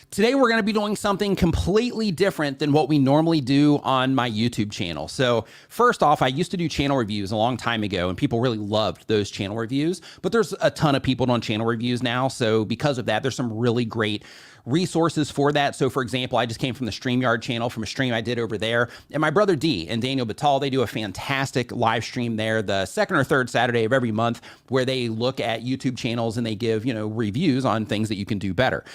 Today, we're going to be doing something completely different than what we normally do on my YouTube channel. So first off, I used to do channel reviews a long time ago, and people really loved those channel reviews, but there's a ton of people doing channel reviews now. So because of that, there's some really great resources for that. So for example, I just came from the Streamyard channel from a stream I did over there, and my brother D and Daniel Batal, they do a fantastic live stream there the second or third Saturday of every month where they look at YouTube channels and they give, reviews on things that you can do better.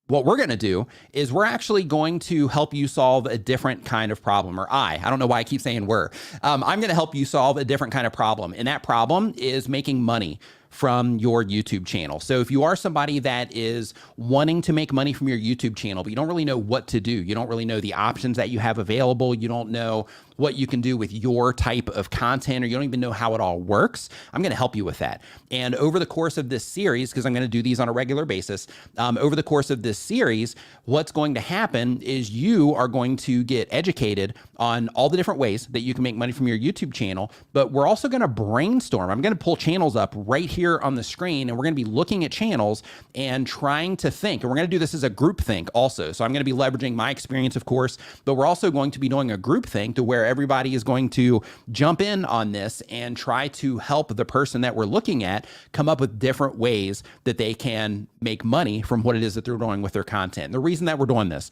What we're going to do is we're actually going to help you solve a different kind of problem, or I don't know why I keep saying we're. I'm going to help you solve a different kind of problem, and that problem is making money from your YouTube channel. So if you are somebody that is wanting to make money from your YouTube channel, but you don't really know what to do, you don't really know the options that you have available, you don't know what you can do with your type of content, or you don't even know how it all works, I'm going to help you with that. And over the course of this series, because I'm going to do these on a regular basis, over the course of this series, what's going to happen is you are going to get educated on all the different ways that you can make money from your YouTube channel, but we're also going to brainstorm. I'm going to pull channels up right here on the screen, and we're going to be looking at channels and trying to think. And we're going to do this as a group think also. So I'm going to be leveraging my experience, of course, but we're also going to be doing a group think to where everybody is going to jump in on this and try to help the person that we're looking at come up with different ways that they can make money from what it is that they're doing with their content. And the reason that we're doing this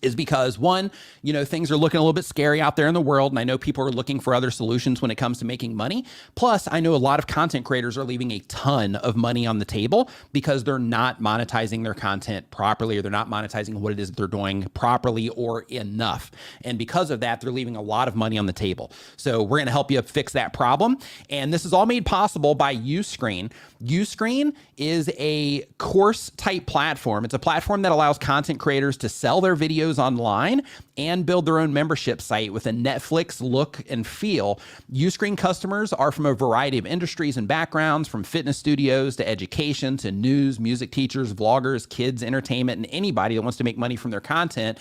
is because one, things are looking a little bit scary out there in the world. And I know people are looking for other solutions when it comes to making money. Plus, I know a lot of content creators are leaving a ton of money on the table because they're not monetizing their content properly, or they're not monetizing what it is that they're doing properly or enough. And because of that, they're leaving a lot of money on the table. So we're going to help you fix that problem. And this is all made possible by Uscreen. Uscreen is a course type platform. It's a platform that allows content creators to sell their videos online and build their own membership site with a Netflix look and feel. Uscreen customers are from a variety of industries and backgrounds, from fitness studios to education to news, music teachers, vloggers, kids, entertainment, and anybody that wants to make money from their content.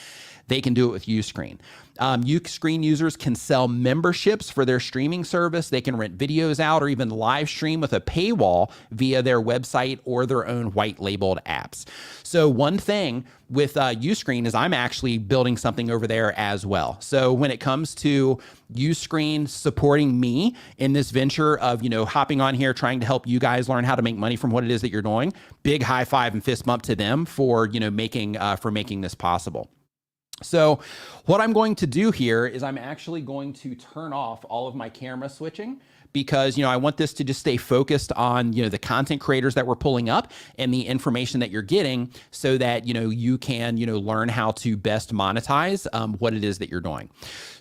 They can do it with Uscreen. Uscreen users can sell memberships for their streaming service. They can rent videos out or even live stream with a paywall via their website or their own white labeled apps. So one thing with Uscreen is I'm actually building something over there as well. So when it comes to Uscreen supporting me in this venture of, hopping on here, trying to help you guys learn how to make money from what it is that you're doing, big high five and fist bump to them for, making this possible. So what I'm going to do here is I'm actually going to turn off all of my camera switching because, I want this to just stay focused on, the content creators that we're pulling up and the information that you're getting so that, you can, learn how to best monetize what it is that you're doing.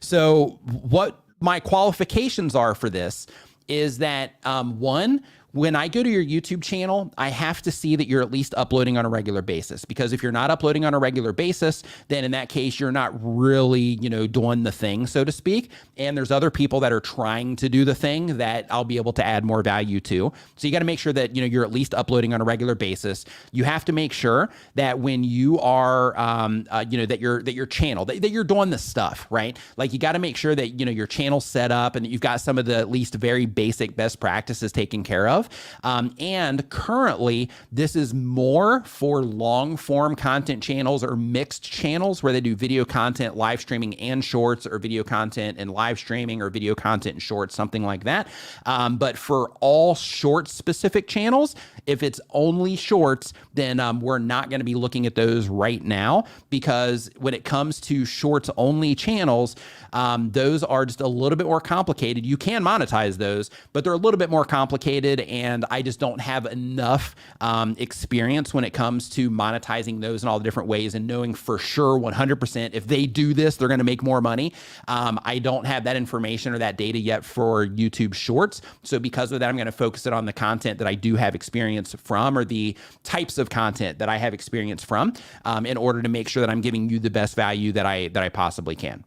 So what my qualifications are for this is that, one, when I go to your YouTube channel, I have to see that you're at least uploading on a regular basis, because if you're not uploading on a regular basis, then in that case, you're not really, doing the thing, so to speak. And there's other people that are trying to do the thing that I'll be able to add more value to. So you got to make sure that, you're at least uploading on a regular basis. You have to make sure that when you are, that your channel, that you're doing this stuff, right? Like you got to make sure that, your channel's set up and that you've got some of the at least very basic best practices taken care of. And currently, this is more for long form content channels or mixed channels where they do video content, live streaming, and shorts, or video content and live streaming, or video content and shorts, something like that. But for all short specific channels, if it's only shorts, then we're not going to be looking at those right now, because when it comes to shorts only channels, those are just a little bit more complicated. You can monetize those, but they're a little bit more complicated, and I just don't have enough experience when it comes to monetizing those in all the different ways and knowing for sure 100% if they do this, they're going to make more money. I don't have that information or that data yet for YouTube Shorts. So because of that, I'm going to focus it on the content that I do have experience from, or the types of content that I have experience from, in order to make sure that I'm giving you the best value that I possibly can.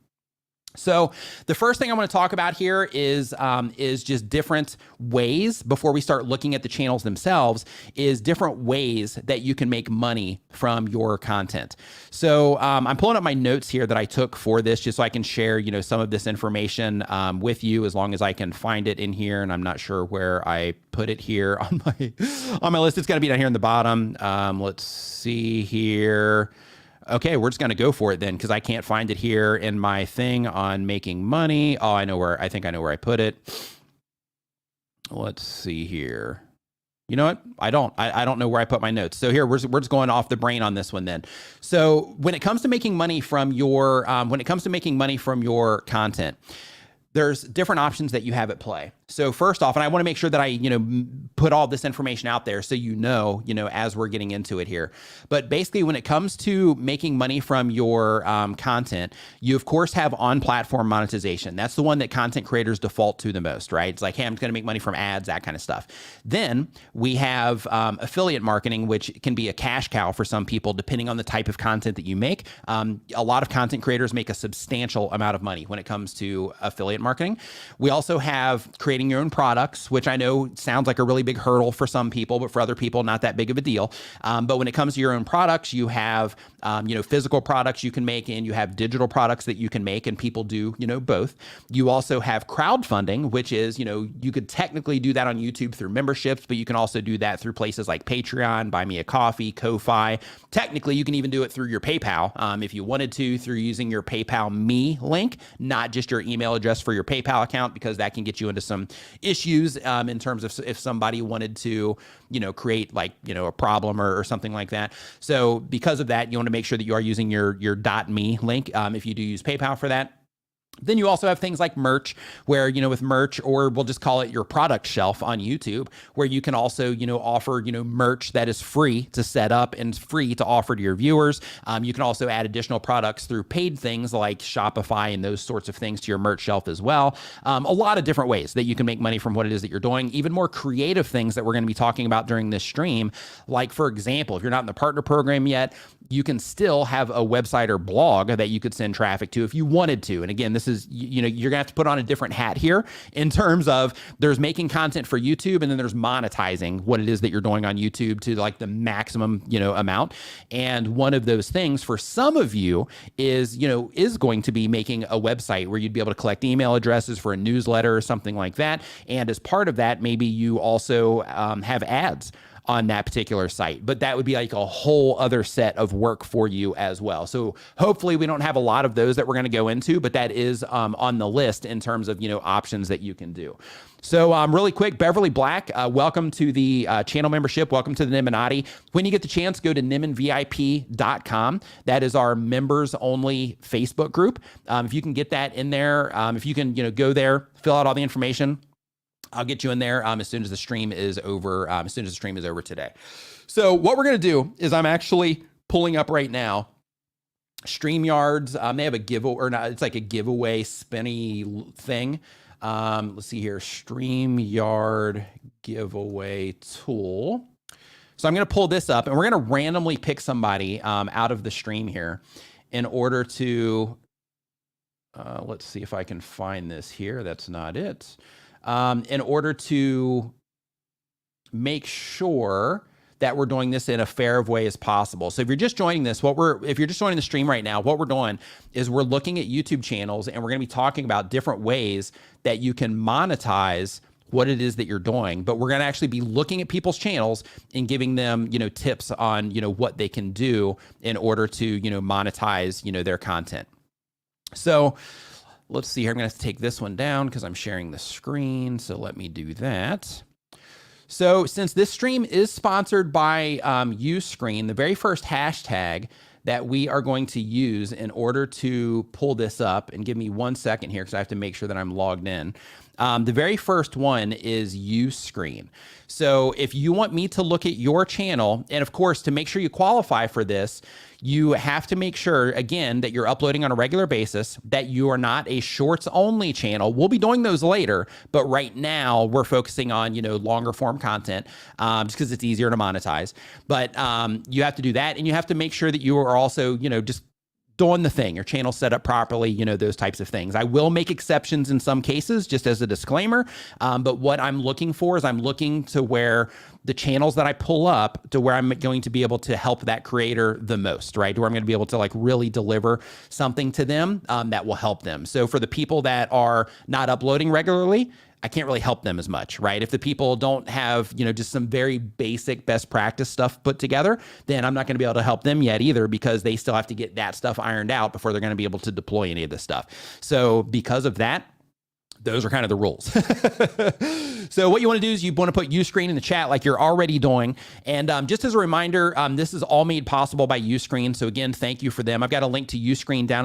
So the first thing I want to talk about here is just different ways, before we start looking at the channels themselves, is different ways that you can make money from your content. So I'm pulling up my notes here that I took for this, just so I can share, some of this information with you, as long as I can find it in here. And I'm not sure where I put it here on my list. It's got to be down here in the bottom. Let's see here. Okay, we're just going to go for it then, because I can't find it here in my thing on making money. Oh, I think I know where I put it. Let's see here. You know what? I don't know where I put my notes. So here, we're just going off the brain on this one then. So when it comes to making money from your content, there's different options that you have at play. So first off, and I want to make sure that I, put all this information out there so as we're getting into it here. But basically, when it comes to making money from your content, you of course have on-platform monetization. That's the one that content creators default to the most, right? It's like, hey, I'm going to make money from ads, that kind of stuff. Then we have affiliate marketing, which can be a cash cow for some people, depending on the type of content that you make. A lot of content creators make a substantial amount of money when it comes to affiliate marketing. We also have creating your own products, which I know sounds like a really big hurdle for some people, but for other people, not that big of a deal. But when it comes to your own products, you have, physical products you can make, and you have digital products that you can make, and people do, both. You also have crowdfunding, which is, you could technically do that on YouTube through memberships, but you can also do that through places like Patreon, Buy Me a Coffee, Ko-Fi. Technically, you can even do it through your PayPal if you wanted to, through using your PayPal Me link, not just your email address for your PayPal account, because that can get you into some issues in terms of if somebody wanted to, create a problem or something like that. So because of that, you want to make sure that you are using your .me link if you do use PayPal for that. Then you also have things like merch, where, with merch, or we'll just call it your product shelf on YouTube, where you can also, offer, merch that is free to set up and free to offer to your viewers. You can also add additional products through paid things like Shopify and those sorts of things to your merch shelf as well. A lot of different ways that you can make money from what it is that you're doing. Even more creative things that we're going to be talking about during this stream. Like, for example, if you're not in the partner program yet, you can still have a website or blog that you could send traffic to if you wanted to. And again, this is, you're gonna have to put on a different hat here in terms of there's making content for YouTube, and then there's monetizing what it is that you're doing on YouTube to like the maximum, amount. And one of those things for some of you is going to be making a website where you'd be able to collect email addresses for a newsletter or something like that. And as part of that, maybe you also have ads on that particular site, but that would be like a whole other set of work for you as well. So hopefully we don't have a lot of those that we're going to go into, but that is on the list in terms of, options that you can do. So really quick, Beverly Black, welcome to the channel membership. Welcome to the Niminati. When you get the chance, go to niminvip.com. That is our members only Facebook group. If you can get that in there, if you can, go there, fill out all the information, I'll get you in there as soon as the stream is over. As soon as the stream is over today. So what we're going to do is I'm actually pulling up right now Streamyard's. They have a giveaway, or not. It's like a giveaway spinny thing. Let's see here. Streamyard giveaway tool. So I'm going to pull this up, and we're going to randomly pick somebody out of the stream here in order to. Let's see if I can find this here. That's not it. In order to make sure that we're doing this in a fair way as possible. So if you're just joining this, if you're just joining the stream right now, what we're doing is we're looking at YouTube channels, and we're going to be talking about different ways that you can monetize what it is that you're doing. But we're going to actually be looking at people's channels and giving them, tips on, what they can do in order to, monetize, their content. So let's see here. I'm going to have to take this one down because I'm sharing the screen. So let me do that. So since this stream is sponsored by Uscreen, the very first hashtag that we are going to use in order to pull this up, and give me 1 second here because I have to make sure that I'm logged in. The very first one is Uscreen. So if you want me to look at your channel, and of course, to make sure you qualify for this, you have to make sure, again, that you're uploading on a regular basis, that you are not a shorts only channel. We'll be doing those later, but right now we're focusing on, longer form content, just because it's easier to monetize. But you have to do that, and you have to make sure that you are also, just doing the thing, your channel set up properly, those types of things. I will make exceptions in some cases, just as a disclaimer. But what I'm looking for is I'm looking to where the channels that I pull up to where I'm going to be able to help that creator the most, right? Where I'm going to be able to like really deliver something to them that will help them. So for the people that are not uploading regularly, I can't really help them as much, right? If the people don't have, just some very basic best practice stuff put together, then I'm not going to be able to help them yet either, because they still have to get that stuff ironed out before they're going to be able to deploy any of this stuff. So because of that, those are kind of the rules. So what you want to do is you want to put Uscreen in the chat like you're already doing. And just as a reminder, this is all made possible by Uscreen. So again, thank you for them. I've got a link to Uscreen down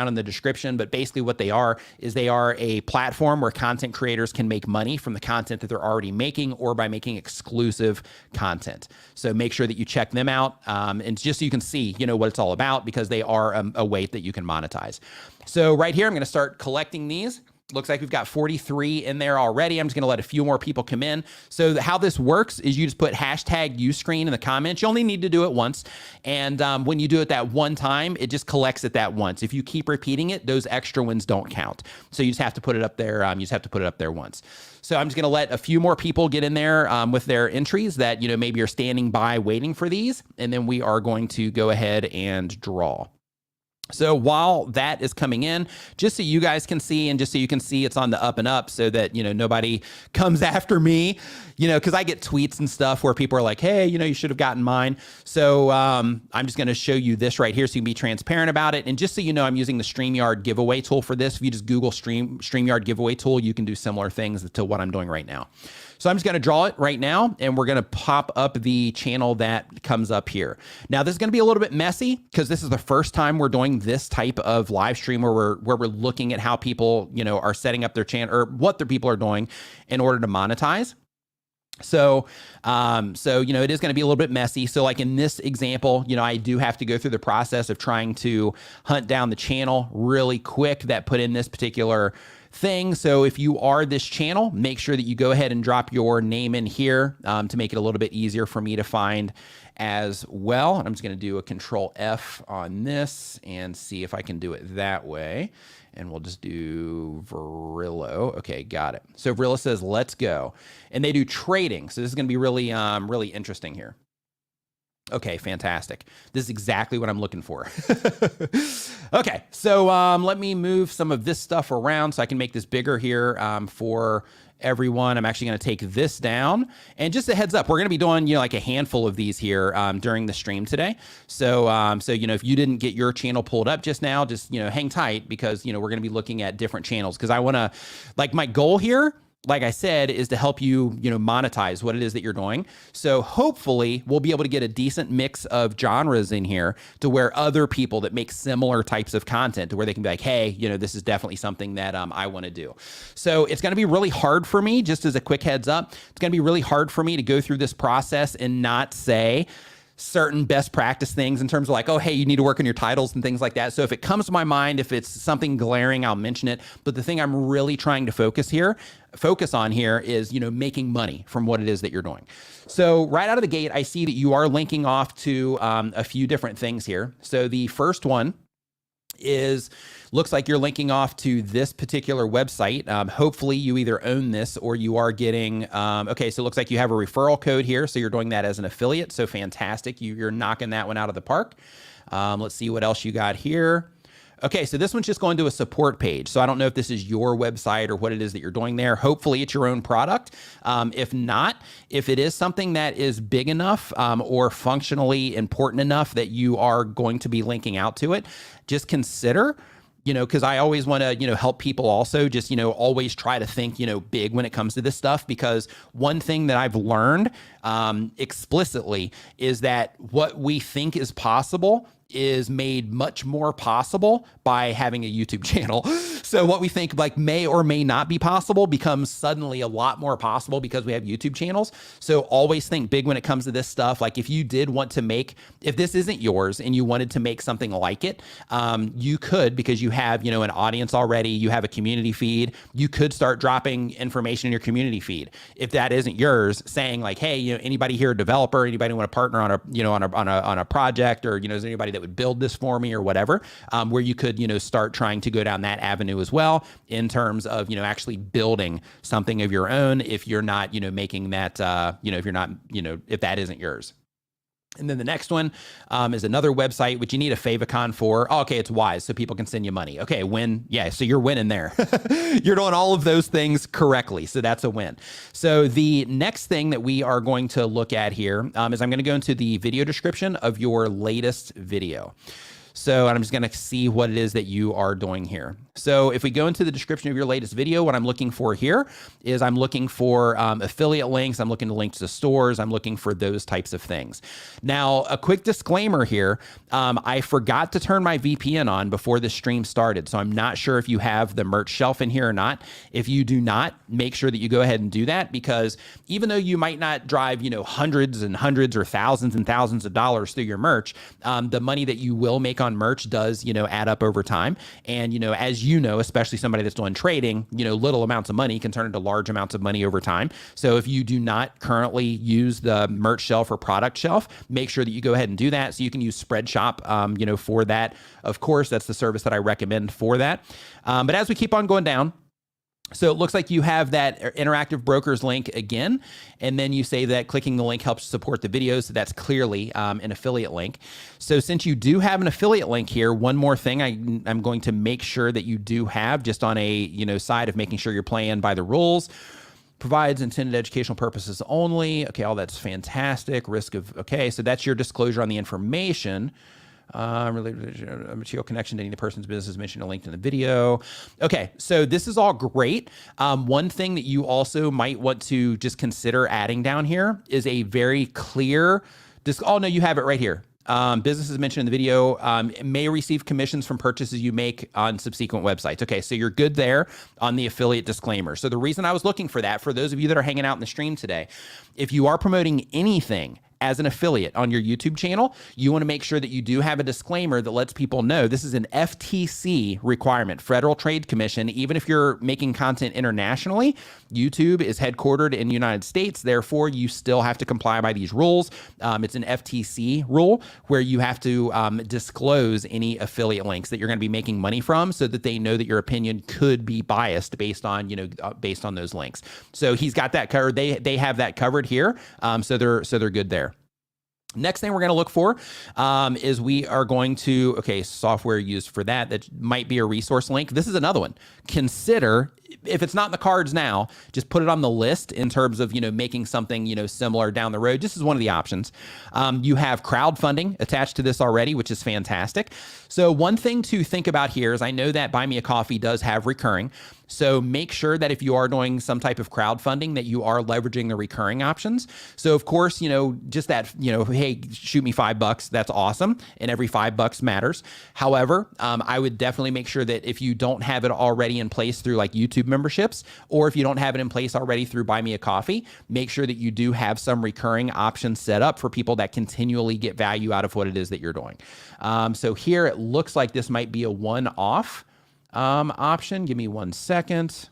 in the description, but basically what they are is they are a platform where content creators can make money from the content that they're already making or by making exclusive content. So make sure that you check them out. And just so you can see, what it's all about, because they are a way that you can monetize. So right here, I'm going to start collecting these. Looks like we've got 43 in there already. I'm just going to let a few more people come in. So how this works is you just put hashtag Uscreen in the comments. You only need to do it once. And when you do it that one time, it just collects it that once. If you keep repeating it, those extra ones don't count. So you just have to put it up there. You just have to put it up there once. So I'm just going to let a few more people get in there with their entries that, maybe are standing by waiting for these. And then we are going to go ahead and draw. So while that is coming in, just so you guys can see, and just so you can see it's on the up and up, so that, nobody comes after me, because I get tweets and stuff where people are like, hey, you should have gotten mine. So I'm just going to show you this right here so you can be transparent about it. And just so you know, I'm using the Streamyard giveaway tool for this. If you just Google Streamyard giveaway tool, you can do similar things to what I'm doing right now. So I'm just going to draw it right now, and we're going to pop up the channel that comes up here. Now, this is going to be a little bit messy because this is the first time we're doing this type of live stream where we're looking at how people, are setting up their channel or what their people are doing in order to monetize. So it is going to be a little bit messy. So like in this example, I do have to go through the process of trying to hunt down the channel really quick that put in this particular thing. So if you are this channel, make sure that you go ahead and drop your name in here to make it a little bit easier for me to find as well. And I'm just going to do a Control F on this and see if I can do it that way. And we'll just do Verillo. Okay, got it. So Verillo says, let's go. And they do trading. So this is going to be really, really interesting here. Okay, fantastic. This is exactly what I'm looking for. Okay, so let me move some of this stuff around so I can make this bigger here for everyone. I'm actually going to take this down. And just a heads up, we're going to be doing, like a handful of these here during the stream today. So, if you didn't get your channel pulled up just now, just, hang tight because, we're going to be looking at different channels because I want to, like my goal here, like I said, is to help you, monetize what it is that you're doing. So hopefully we'll be able to get a decent mix of genres in here to where other people that make similar types of content to where they can be like, hey, this is definitely something that I want to do. So it's going to be really hard for me, just as a quick heads up, it's going to be really hard for me to go through this process and not say certain best practice things in terms of like, oh, hey, you need to work on your titles and things like that. So if it comes to my mind, if it's something glaring, I'll mention it. But the thing I'm really trying to focus on here is, making money from what it is that you're doing. So right out of the gate, I see that you are linking off to a few different things here. So the first one looks like you're linking off to this particular website. Hopefully you either own this or you are getting, okay, so it looks like you have a referral code here. So you're doing that as an affiliate. So fantastic. You're knocking that one out of the park. Let's see what else you got here. Okay, so this one's just going to a support page. So I don't know if this is your website or what it is that you're doing there. Hopefully it's your own product. If not, if it is something that is big enough or functionally important enough that you are going to be linking out to it, just consider, because I always want to, help people also just, always try to think, big when it comes to this stuff, because one thing that I've learned explicitly is that what we think is possible is made much more possible by having a YouTube channel. So what we think like may or may not be possible becomes suddenly a lot more possible because we have YouTube channels. So always think big when it comes to this stuff. Like if you did want to make, if this isn't yours and you wanted to make something like it, you could, because you have, an audience already, you have a community feed, you could start dropping information in your community feed. If that isn't yours, saying like, hey, anybody here a developer, anybody want to partner on a, on a project, or, is there anybody that it would build this for me or whatever, where you could, start trying to go down that avenue as well in terms of, actually building something of your own if you're not, making that, if you're not, if that isn't yours. And then the next one is another website, which you need a favicon for. Oh, okay, it's Wise, so people can send you money. Okay, win. Yeah, so you're winning there. You're doing all of those things correctly, so that's a win. So the next thing that we are going to look at here is I'm going to go into the video description of your latest video. So I'm just going to see what it is that you are doing here. So if we go into the description of your latest video, what I'm looking for here is I'm looking for affiliate links. I'm looking to links to stores. I'm looking for those types of things. Now, a quick disclaimer here. I forgot to turn my VPN on before the stream started. So I'm not sure if you have the merch shelf in here or not. If you do not, make sure that you go ahead and do that, because even though you might not drive, hundreds and hundreds or thousands and thousands of dollars through your merch, the money that you will make on merch does, add up over time. And, as especially somebody that's doing trading, little amounts of money can turn into large amounts of money over time. So if you do not currently use the merch shelf or product shelf, make sure that you go ahead and do that. So you can use Spreadshop, for that. Of course, that's the service that I recommend for that. But as we keep on going down, so it looks like you have that interactive brokers link again, and then you say that clicking the link helps support the video. So that's clearly an affiliate link. So since you do have an affiliate link here, one more thing I'm going to make sure that you do have, just on a side of making sure you're playing by the rules. Provides intended educational purposes only. Okay, all that's fantastic. Okay, so that's your disclosure on the information. Related to a material connection to any of the person's business mentioned and linked in the video. Okay, so this is all great. One thing that you also might want to just consider adding down here is a very clear, oh no, you have it right here. Businesses mentioned in the video may receive commissions from purchases you make on subsequent websites. Okay, so you're good there on the affiliate disclaimer. So the reason I was looking for that, for those of you that are hanging out in the stream today, if you are promoting anything as an affiliate on your YouTube channel, you want to make sure that you do have a disclaimer that lets people know this is an FTC requirement, Federal Trade Commission. Even if you're making content internationally, YouTube is headquartered in the United States. Therefore, you still have to comply by these rules. It's an FTC rule where you have to disclose any affiliate links that you're going to be making money from, so that they know that your opinion could be biased based on, based on those links. So he's got that covered. They have that covered here. So they're good there. Next thing we're going to look for is we are going to, software used for that. That might be a resource link. This is another one. Consider, if it's not in the cards now, just put it on the list in terms of, making something, similar down the road. This is one of the options. You have crowdfunding attached to this already, which is fantastic. So one thing to think about here is, I know that Buy Me a Coffee does have recurring. So make sure that if you are doing some type of crowdfunding, that you are leveraging the recurring options. So of course, just that, hey, shoot me $5. That's awesome. And every $5 matters. However, I would definitely make sure that if you don't have it already in place through like YouTube memberships, or if you don't have it in place already through Buy Me a Coffee, make sure that you do have some recurring options set up for people that continually get value out of what it is that you're doing. So here it looks like this might be a one-off option. Give me 1 second.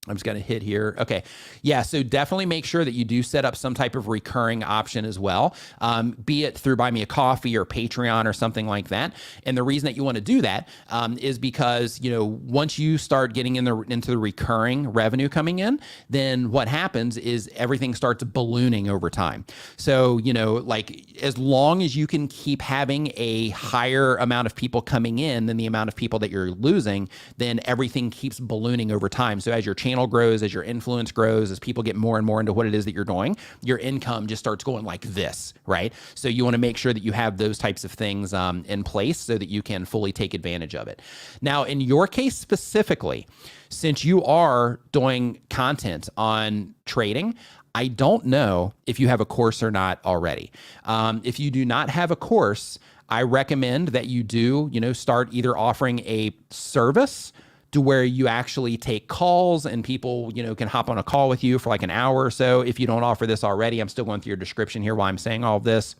I'm just going to hit here. Okay. Yeah. So definitely make sure that you do set up some type of recurring option as well, be it through Buy Me a Coffee or Patreon or something like that. And the reason that you want to do that is because, once you start getting into the recurring revenue coming in, then what happens is everything starts ballooning over time. So, like as long as you can keep having a higher amount of people coming in than the amount of people that you're losing, then everything keeps ballooning over time. So as your channel grows, as your influence grows, as people get more and more into what it is that you're doing, your income just starts going like this, right? So you want to make sure that you have those types of things in place so that you can fully take advantage of it. Now, in your case specifically, since you are doing content on trading, I don't know if you have a course or not already. If you do not have a course, I recommend that you do, start either offering a service to where you actually take calls and people, can hop on a call with you for like an hour or so. If you don't offer this already, I'm still going through your description here while I'm saying all of this.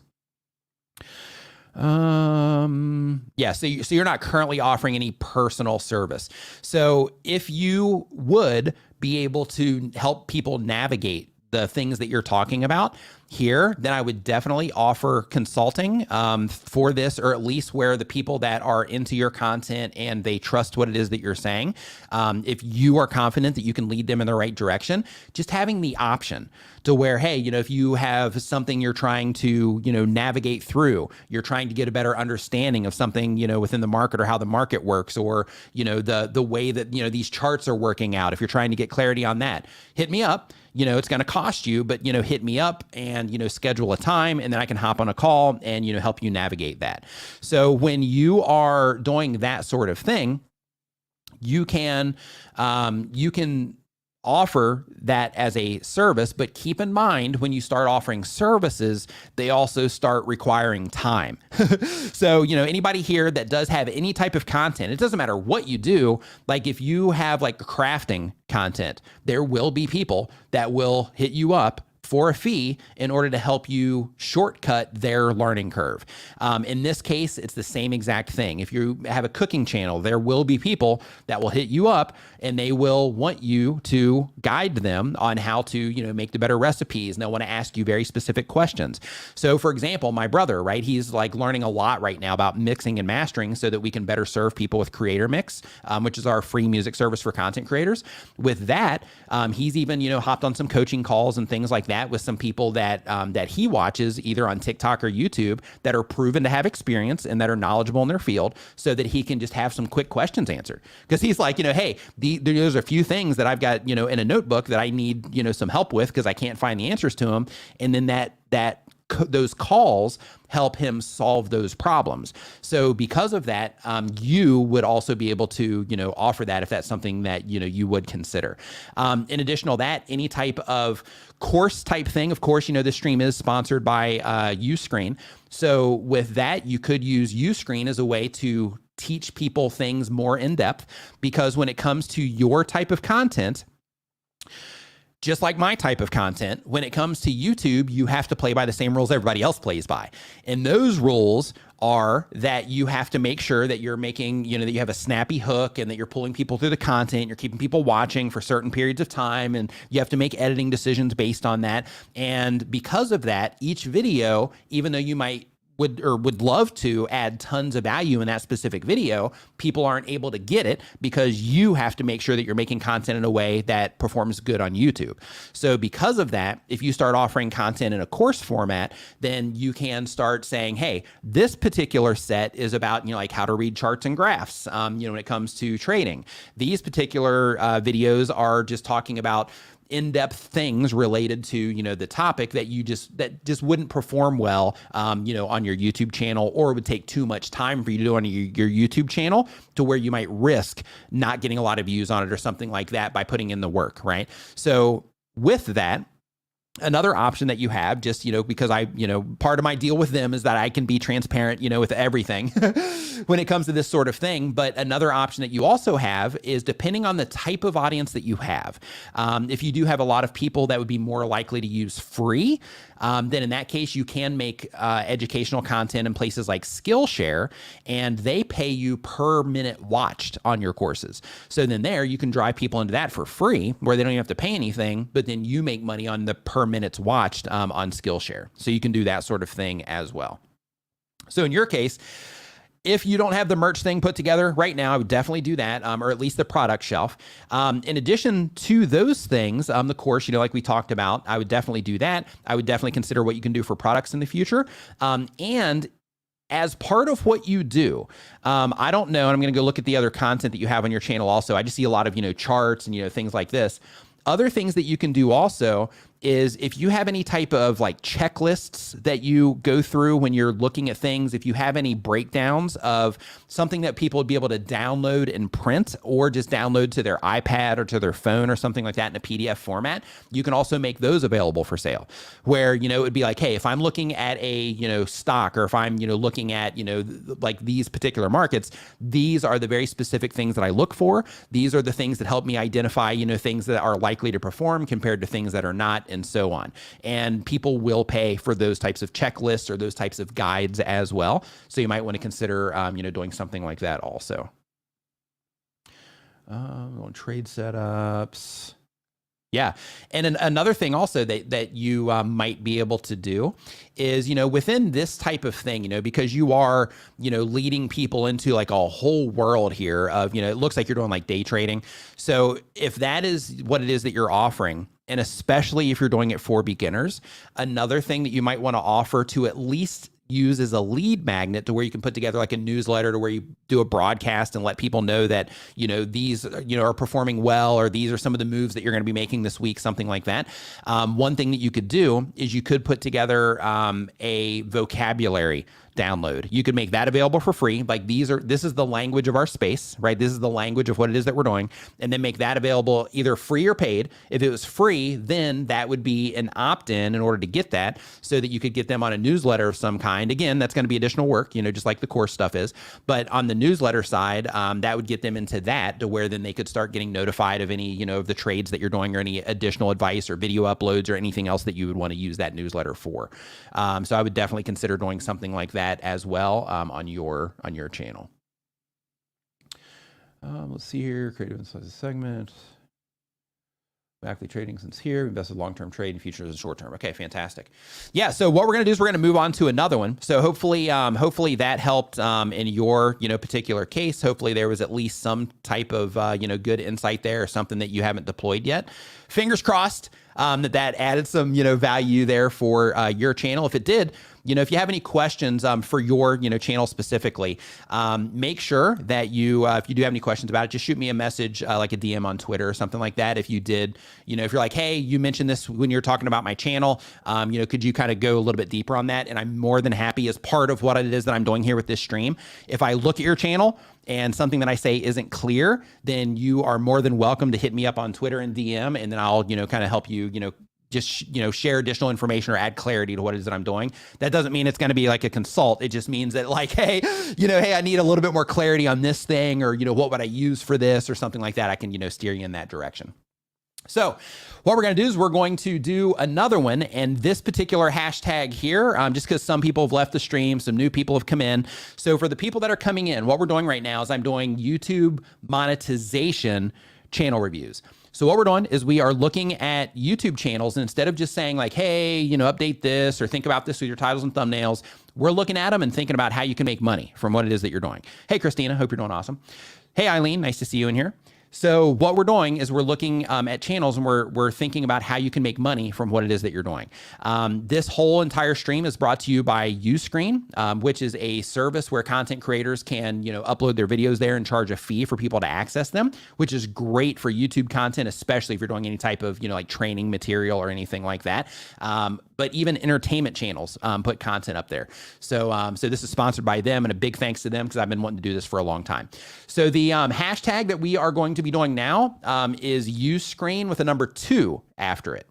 Yeah, so you're not currently offering any personal service. So if you would be able to help people navigate the things that you're talking about, here, then I would definitely offer consulting for this, or at least where the people that are into your content and they trust what it is that you're saying, if you are confident that you can lead them in the right direction, just having the option to where, hey, if you have something you're trying to, navigate through, you're trying to get a better understanding of something, within the market or how the market works, or, the way that, these charts are working out. If you're trying to get clarity on that, hit me up. It's going to cost you, but, hit me up and, schedule a time, and then I can hop on a call and, help you navigate that. So when you are doing that sort of thing, you can offer that as a service, but keep in mind when you start offering services, they also start requiring time. So, anybody here that does have any type of content, it doesn't matter what you do. Like if you have like crafting content, there will be people that will hit you up for a fee in order to help you shortcut their learning curve. In this case, it's the same exact thing. If you have a cooking channel, there will be people that will hit you up and they will want you to guide them on how to, make the better recipes. And they'll want to ask you very specific questions. So for example, my brother, right, he's like learning a lot right now about mixing and mastering so that we can better serve people with Creator Mix, which is our free music service for content creators. With that, he's even, hopped on some coaching calls and things like that with some people that that he watches either on TikTok or YouTube that are proven to have experience and that are knowledgeable in their field, so that he can just have some quick questions answered. Because he's like, hey, there's a few things that I've got, in a notebook that I need, some help with because I can't find the answers to them. And then those calls help him solve those problems. So because of that, you would also be able to, offer that if that's something that, you would consider. In addition to that, any type of course type thing, of course, this stream is sponsored by Uscreen. So with that, you could use Uscreen as a way to teach people things more in depth, because when it comes to your type of content, just like my type of content, when it comes to YouTube, you have to play by the same rules everybody else plays by. And those rules are that you have to make sure that you're making, that you have a snappy hook and that you're pulling people through the content, you're keeping people watching for certain periods of time, and you have to make editing decisions based on that. And because of that, each video, even though you would love to add tons of value in that specific video, people aren't able to get it because you have to make sure that you're making content in a way that performs good on YouTube. So because of that, if you start offering content in a course format, then you can start saying, hey, this particular set is about, like how to read charts and graphs, when it comes to trading. These particular videos are just talking about in-depth things related to, the topic that just wouldn't perform well, on your YouTube channel, or would take too much time for you to do on your YouTube channel to where you might risk not getting a lot of views on it or something like that by putting in the work, right? So with that, another option that you have, just, because part of my deal with them is that I can be transparent, with everything when it comes to this sort of thing. But another option that you also have is, depending on the type of audience that you have, if you do have a lot of people that would be more likely to use free, then in that case, you can make educational content in places like Skillshare, and they pay you per minute watched on your courses. So then there you can drive people into that for free, where they don't even have to pay anything, but then you make money on the per minutes watched on Skillshare. So you can do that sort of thing as well. So in your case, if you don't have the merch thing put together right now, I would definitely do that, or at least the product shelf. In addition to those things, the course, like we talked about, I would definitely do that. I would definitely consider what you can do for products in the future. And as part of what you do, I don't know, and I'm going to go look at the other content that you have on your channel also. I just see a lot of, charts and, things like this. Other things that you can do also is, if you have any type of like checklists that you go through when you're looking at things, if you have any breakdowns of something that people would be able to download and print, or just download to their iPad or to their phone or something like that in a PDF format, you can also make those available for sale, where, it would be like, hey, if I'm looking at a, stock, or if I'm, looking at, like these particular markets, these are the very specific things that I look for. These are the things that help me identify, things that are likely to perform compared to things that are not, and so on. And people will pay for those types of checklists or those types of guides as well. So you might want to consider, doing something like that also. Trade setups. Yeah. And another thing also that you might be able to do is, within this type of thing, because you are, leading people into like a whole world here of, it looks like you're doing like day trading. So if that is what it is that you're offering, and especially if you're doing it for beginners, another thing that you might want to offer to at least use as a lead magnet to where you can put together like a newsletter to where you do a broadcast and let people know that, these, are performing well, or these are some of the moves that you're going to be making this week, something like that. One thing that you could do is you could put together a vocabulary download. You could make that available for free. Like this is the language of our space, right? This is the language of what it is that we're doing. And then make that available either free or paid. If it was free, then that would be an opt-in in order to get that, so that you could get them on a newsletter of some kind. Again, that's going to be additional work, just like the course stuff is. But on the newsletter side, that would get them into that, to where then they could start getting notified of any, of the trades that you're doing, or any additional advice or video uploads or anything else that you would want to use that newsletter for. So I would definitely consider doing something like that as well on your channel. Let's see here. Creative insights segment. Actively trading since here. Invested long-term trade in futures and short-term. Okay, fantastic. Yeah. So what we're going to do is we're going to move on to another one. So hopefully that helped in your particular case. Hopefully there was at least some type of good insight there, or something that you haven't deployed yet. Fingers crossed that added some value there for your channel. If it did, if you have any questions for your channel specifically, make sure that if you do have any questions about it, just shoot me a message, like a DM on Twitter or something like that. If you did, if you're like, hey, you mentioned this when you're talking about my channel, could you kind of go a little bit deeper on that? And I'm more than happy, as part of what it is that I'm doing here with this stream, if I look at your channel and something that I say isn't clear, then you are more than welcome to hit me up on Twitter and DM, and then I'll, kind of help you, just, share additional information or add clarity to what it is that I'm doing. That doesn't mean it's going to be like a consult. It just means that like, hey, hey, I need a little bit more clarity on this thing, or, what would I use for this, or something like that. I can, steer you in that direction. So what we're going to do is we're going to do another one, and this particular hashtag here, just because some people have left the stream, some new people have come in. So for the people that are coming in, what we're doing right now is I'm doing YouTube monetization channel reviews. So what we're doing is we are looking at YouTube channels, and instead of just saying like, hey, update this or think about this with your titles and thumbnails, we're looking at them and thinking about how you can make money from what it is that you're doing. Hey, Christina, hope you're doing awesome. Hey, Eileen, nice to see you in here. So what we're doing is we're looking at channels, and we're thinking about how you can make money from what it is that you're doing. This whole entire stream is brought to you by Uscreen, which is a service where content creators can, upload their videos there and charge a fee for people to access them, which is great for YouTube content, especially if you're doing any type of, like training material or anything like that. But even entertainment channels put content up there. So this is sponsored by them, and a big thanks to them, because I've been wanting to do this for a long time. So the hashtag that we are going to be doing now is Uscreen with a number 2 after it.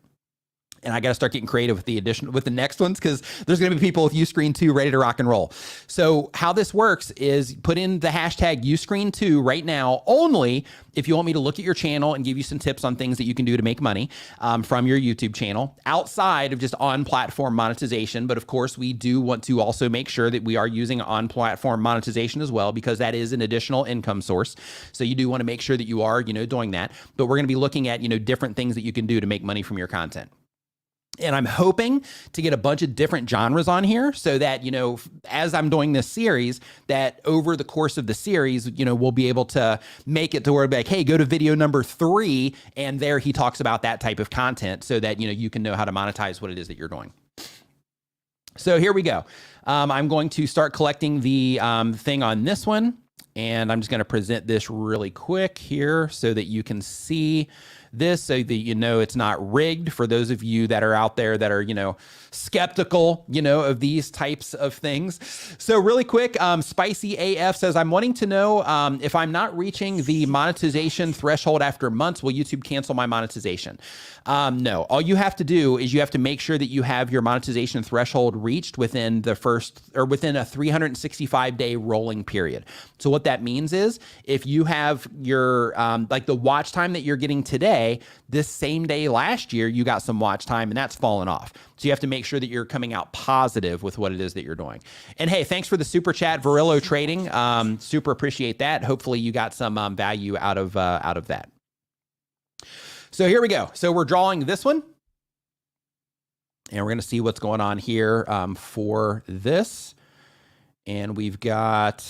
And I got to start getting creative with the next ones, because there's going to be people with Uscreen 2 ready to rock and roll. So how this works is put in the hashtag Uscreen 2 right now, only if you want me to look at your channel and give you some tips on things that you can do to make money from your YouTube channel outside of just on-platform monetization. But of course, we do want to also make sure that we are using on-platform monetization as well, because that is an additional income source. So you do want to make sure that you are, doing that. But we're going to be looking at, different things that you can do to make money from your content. And I'm hoping to get a bunch of different genres on here, so that, as I'm doing this series, that over the course of the series, we'll be able to make it to where it'll be like, hey, go to video number 3, and there he talks about that type of content, so that, you can know how to monetize what it is that you're doing. So here we go. I'm going to start collecting the thing on this one, and I'm just going to present this really quick here so that you can see this, so that it's not rigged, for those of you that are out there that are skeptical of these types of things. So really quick, Spicy AF says, I'm wanting to know if I'm not reaching the monetization threshold after months, will YouTube cancel my monetization? No, all you have to do is you have to make sure that you have your monetization threshold reached within a 365-day rolling period. So what that means is, if you have your like the watch time that you're getting today, this same day last year, you got some watch time, and that's fallen off. So you have to make sure that you're coming out positive with what it is that you're doing. And hey, thanks for the super chat, Varillo Trading. Super appreciate that. Hopefully you got some value out of that. So here we go. So we're drawing this one. And we're going to see what's going on here for this. And we've got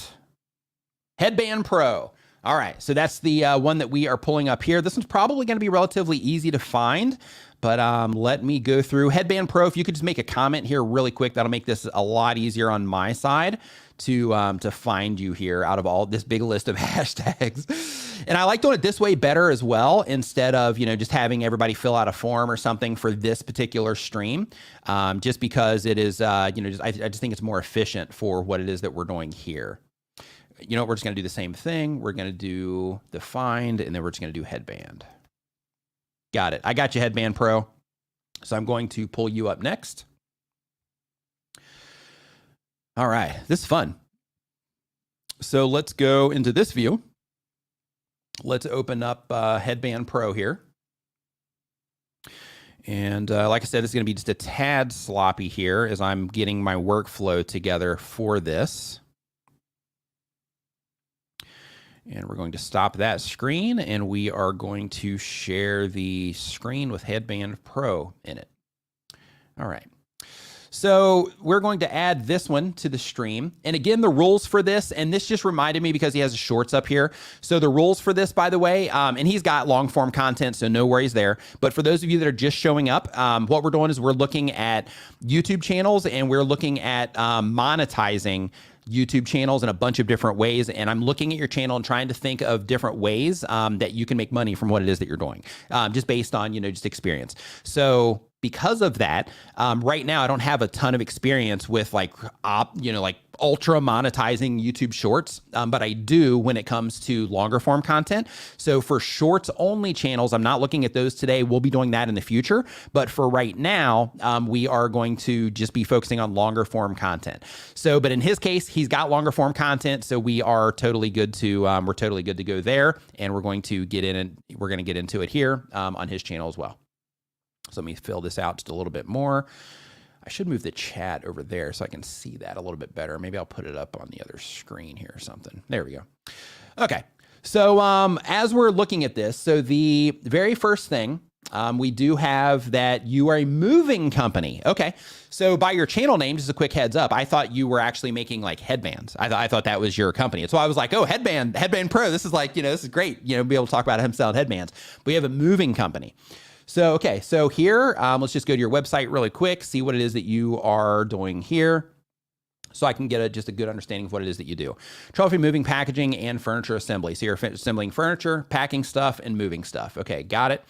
Headband Pro. All right, so that's the one that we are pulling up here. This one's probably going to be relatively easy to find, but let me go through. Headband Pro, if you could just make a comment here really quick, that'll make this a lot easier on my side to find you here out of all this big list of hashtags. And I like doing it this way better as well, instead of, just having everybody fill out a form or something for this particular stream, just because it is, I just think it's more efficient for what it is that we're doing here. We're just going to do the same thing. We're going to do the find, and then we're just going to do headband. Got it. I got you, Headband Pro. So I'm going to pull you up next. All right. This is fun. So let's go into this view. Let's open up Headband Pro here. And like I said, it's going to be just a tad sloppy here as I'm getting my workflow together for this. And we're going to stop that screen, and we are going to share the screen with Headband Pro in it. All right. So we're going to add this one to the stream. And again, the rules for this, and this just reminded me because he has the shorts up here. So the rules for this, by the way, and he's got long form content, so no worries there. But for those of you that are just showing up, what we're doing is we're looking at YouTube channels, and we're looking at monetizing YouTube channels in a bunch of different ways. And I'm looking at your channel and trying to think of different ways that you can make money from what it is that you're doing, just based on, just experience. So because of that, right now I don't have a ton of experience with like ultra monetizing YouTube shorts, but I do when it comes to longer form content. So for shorts only channels, I'm not looking at those today. We'll be doing that in the future. But for right now, we are going to just be focusing on longer form content. So, but in his case, he's got longer form content. So we are totally good to, we're totally good to go there. And we're going to get in and we're going to get into it here on his channel as well. So let me fill this out just a little bit more. I should move the chat over there so I can see that a little bit better. Maybe I'll put it up on the other screen here or something. There we go. Okay. So as we're looking at this, so the very first thing, we do have that you are a moving company. Okay. So by your channel name, just a quick heads up, I thought you were actually making like headbands. I thought that was your company. And so I was like, oh, Headband Pro. This is like, this is great. Be able to talk about him selling headbands. We have a moving company. So, okay, so here, let's just go to your website really quick, see what it is that you are doing here, so I can get just a good understanding of what it is that you do. Trophy moving, packaging, and furniture assembly. So you're assembling furniture, packing stuff, and moving stuff. Okay, got it.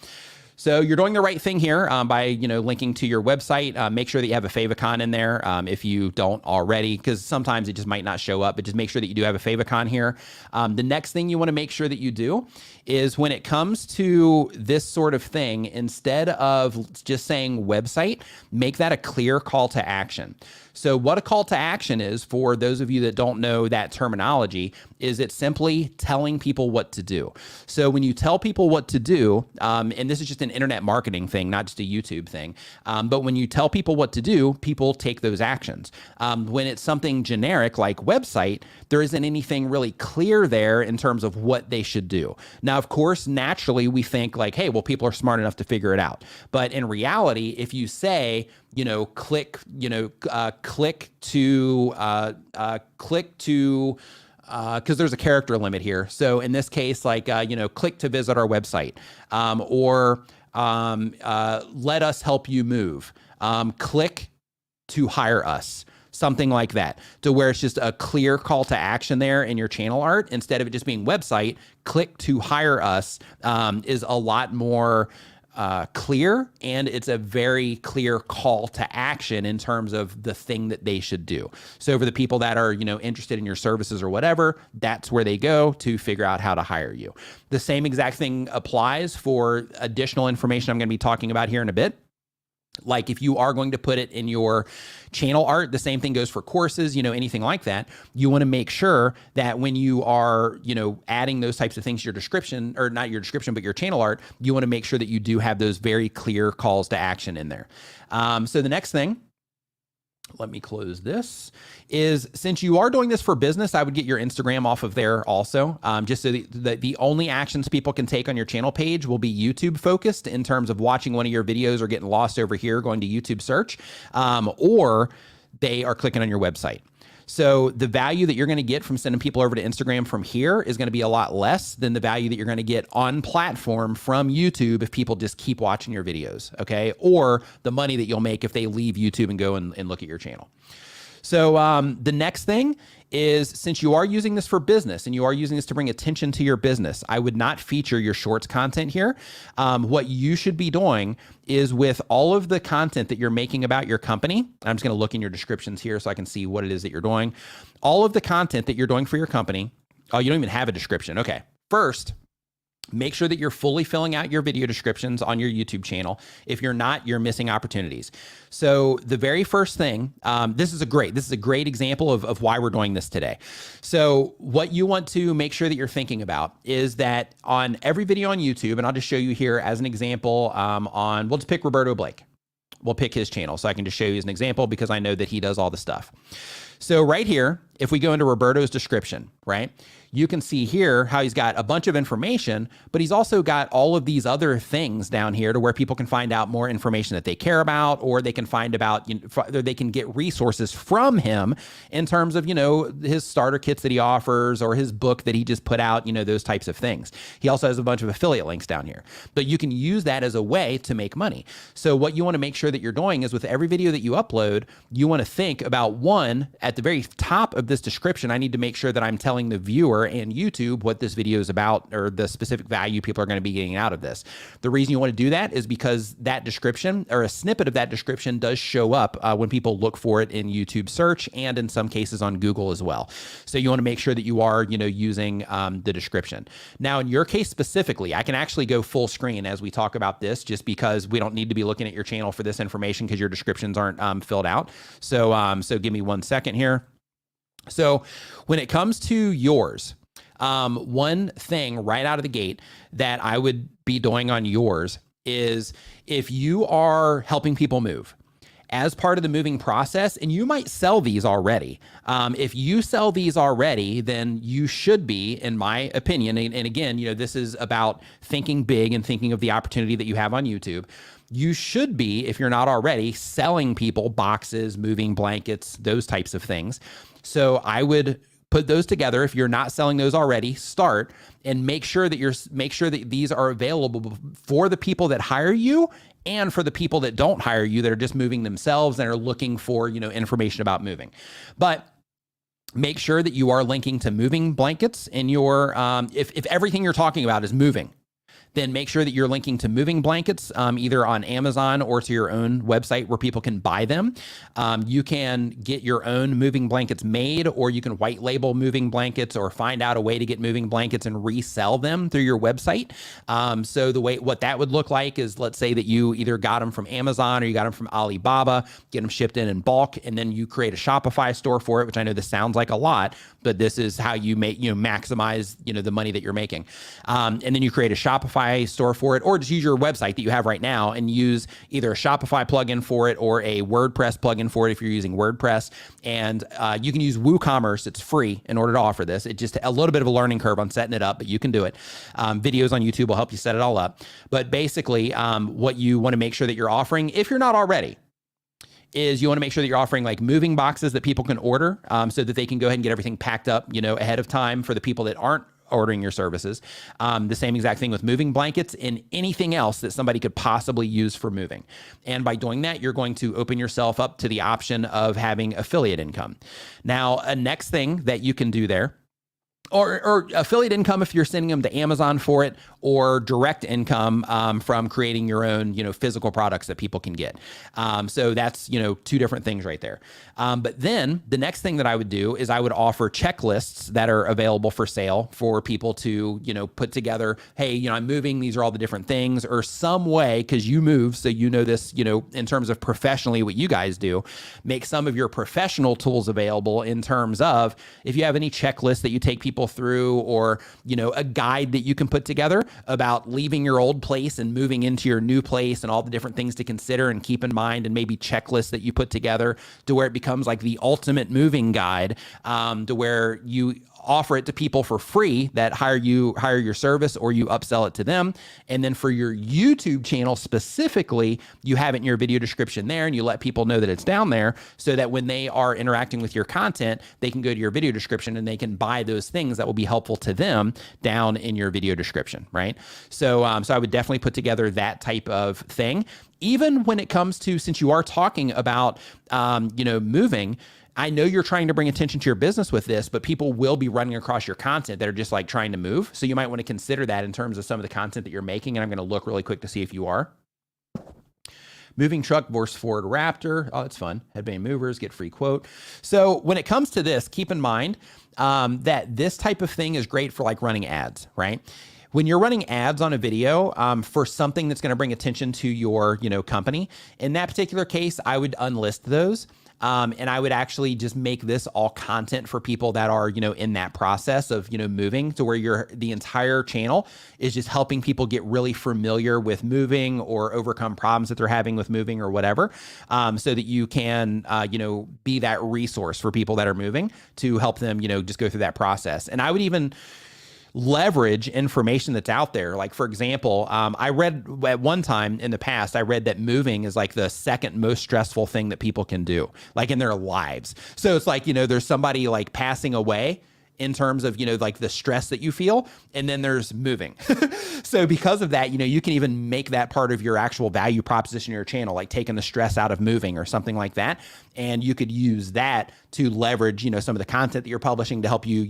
So you're doing the right thing here by, linking to your website. Make sure that you have a favicon in there if you don't already, because sometimes it just might not show up, but just make sure that you do have a favicon here. The next thing you want to make sure that you do is when it comes to this sort of thing, instead of just saying website, make that a clear call to action. So what a call to action is, for those of you that don't know that terminology, is it's simply telling people what to do. So when you tell people what to do, and this is just an internet marketing thing, not just a YouTube thing, but when you tell people what to do, people take those actions. When it's something generic like website, there isn't anything really clear there in terms of what they should do. Now, of course, naturally we think like, hey, well, people are smart enough to figure it out. But in reality, if you say, click to, because there's a character limit here. So in this case, like, click to visit our website, or let us help you move, click to hire us. Something like that, to where it's just a clear call to action there in your channel art. Instead of it just being website, click to hire us is a lot more clear, and it's a very clear call to action in terms of the thing that they should do. So for the people that are, interested in your services or whatever, that's where they go to figure out how to hire you. The same exact thing applies for additional information I'm going to be talking about here in a bit. Like if you are going to put it in your channel art, the same thing goes for courses, anything like that. You want to make sure that when you are, adding those types of things to your description, or not your description, but your channel art, you want to make sure that you do have those very clear calls to action in there. So the next thing let me close this, is since you are doing this for business, I would get your Instagram off of there also, just so the only actions people can take on your channel page will be YouTube focused in terms of watching one of your videos or getting lost over here, going to YouTube search, or they are clicking on your website. So the value that you're going to get from sending people over to Instagram from here is going to be a lot less than the value that you're going to get on platform from YouTube if people just keep watching your videos, okay? Or the money that you'll make if they leave YouTube and go and look at your channel. So the next thing is, since you are using this for business and you are using this to bring attention to your business, I would not feature your shorts content here. What you should be doing is, with all of the content that you're making about your company, I'm just going to look in your descriptions here so I can see what it is that you're doing. All of the content that you're doing for your company. Oh, you don't even have a description. Okay. First, make sure that you're fully filling out your video descriptions on your YouTube channel. If you're not, you're missing opportunities. So the very first thing, this is a great example of why we're doing this today. So what you want to make sure that you're thinking about is that on every video on YouTube, and I'll just show you here as an example, we'll just pick Roberto Blake. We'll pick his channel so I can just show you as an example because I know that he does all the stuff. So right here, if we go into Roberto's description, right, you can see here how he's got a bunch of information, but he's also got all of these other things down here to where people can find out more information that they care about, or they can find about, they can get resources from him in terms of, his starter kits that he offers or his book that he just put out, those types of things. He also has a bunch of affiliate links down here, but you can use that as a way to make money. So what you want to make sure that you're doing is, with every video that you upload, you want to think about, one, at the very top of this description, I need to make sure that I'm telling the viewer and YouTube what this video is about, or the specific value people are going to be getting out of this. The reason you want to do that is because that description, or a snippet of that description, does show up when people look for it in YouTube search, and in some cases on Google as well. So you want to make sure that you are, using the description. Now, in your case specifically, I can actually go full screen as we talk about this, just because we don't need to be looking at your channel for this information because your descriptions aren't filled out. So, so give me 1 second here. So when it comes to yours, one thing right out of the gate that I would be doing on yours is, if you are helping people move as part of the moving process, and you might sell these already. If you sell these already, then you should be, in my opinion, and again, this is about thinking big and thinking of the opportunity that you have on YouTube. You should be, if you're not already, selling people boxes, moving blankets, those types of things. So I would put those together. If you're not selling those already, start and make sure that these are available for the people that hire you and for the people that don't hire you, that are just moving themselves and are looking for, information about moving. But make sure that you are linking to moving blankets in your, if everything you're talking about is moving, then make sure that you're linking to moving blankets, either on Amazon or to your own website where people can buy them. You can get your own moving blankets made, or you can white label moving blankets, or find out a way to get moving blankets and resell them through your website. So what that would look like is, let's say that you either got them from Amazon or you got them from Alibaba, get them shipped in bulk, and then you create a Shopify store for it, which I know this sounds like a lot, but this is how you maximize, the money that you're making. And then you create a Shopify store for it, or just use your website that you have right now and use either a Shopify plugin for it or a WordPress plugin for it if you're using WordPress. And you can use WooCommerce. It's free in order to offer this. It's just a little bit of a learning curve on setting it up, but you can do it. Videos on YouTube will help you set it all up. But basically, what you want to make sure that you're offering, if you're not already, is you want to make sure that you're offering like moving boxes that people can order, so that they can go ahead and get everything packed up, ahead of time for the people that aren't ordering your services. The same exact thing with moving blankets and anything else that somebody could possibly use for moving. And by doing that, you're going to open yourself up to the option of having affiliate income. Now, a next thing that you can do there, or affiliate income if you're sending them to Amazon for it, or direct income from creating your own, physical products that people can get. So that's, two different things right there. But then the next thing that I would do is I would offer checklists that are available for sale for people to, put together. Hey, I'm moving. These are all the different things, or some way, because you move. So this, in terms of professionally what you guys do, make some of your professional tools available in terms of, if you have any checklists that you take people people through, or, a guide that you can put together about leaving your old place and moving into your new place and all the different things to consider and keep in mind, and maybe checklists that you put together to where it becomes like the ultimate moving guide, to where you offer it to people for free that hire your service, or you upsell it to them. And then for your YouTube channel specifically, you have it in your video description there, and you let people know that it's down there, so that when they are interacting with your content, they can go to your video description and they can buy those things that will be helpful to them down in your video description, right? So I would definitely put together that type of thing. Even when it comes to, since you are talking about, moving, I know you're trying to bring attention to your business with this, but people will be running across your content that are just like trying to move. So you might want to consider that in terms of some of the content that you're making. And I'm going to look really quick to see if you are. Moving truck versus Ford Raptor. Oh, that's fun. Headband movers, get free quote. So when it comes to this, keep in mind that this type of thing is great for like running ads, right? When you're running ads on a video for something that's going to bring attention to your, company, in that particular case, I would unlist those. And I would actually just make this all content for people that are, in that process of, moving, to where the entire channel is just helping people get really familiar with moving or overcome problems that they're having with moving or whatever, so that you can, be that resource for people that are moving to help them, just go through that process. And I would even leverage information that's out there. Like, for example, I read at one time in the past, I read that moving is like the second most stressful thing that people can do, like in their lives. So it's like, there's somebody like passing away in terms of, like the stress that you feel, and then there's moving. So because of that, you can even make that part of your actual value proposition of your channel, like taking the stress out of moving or something like that. And you could use that to leverage, some of the content that you're publishing to help you,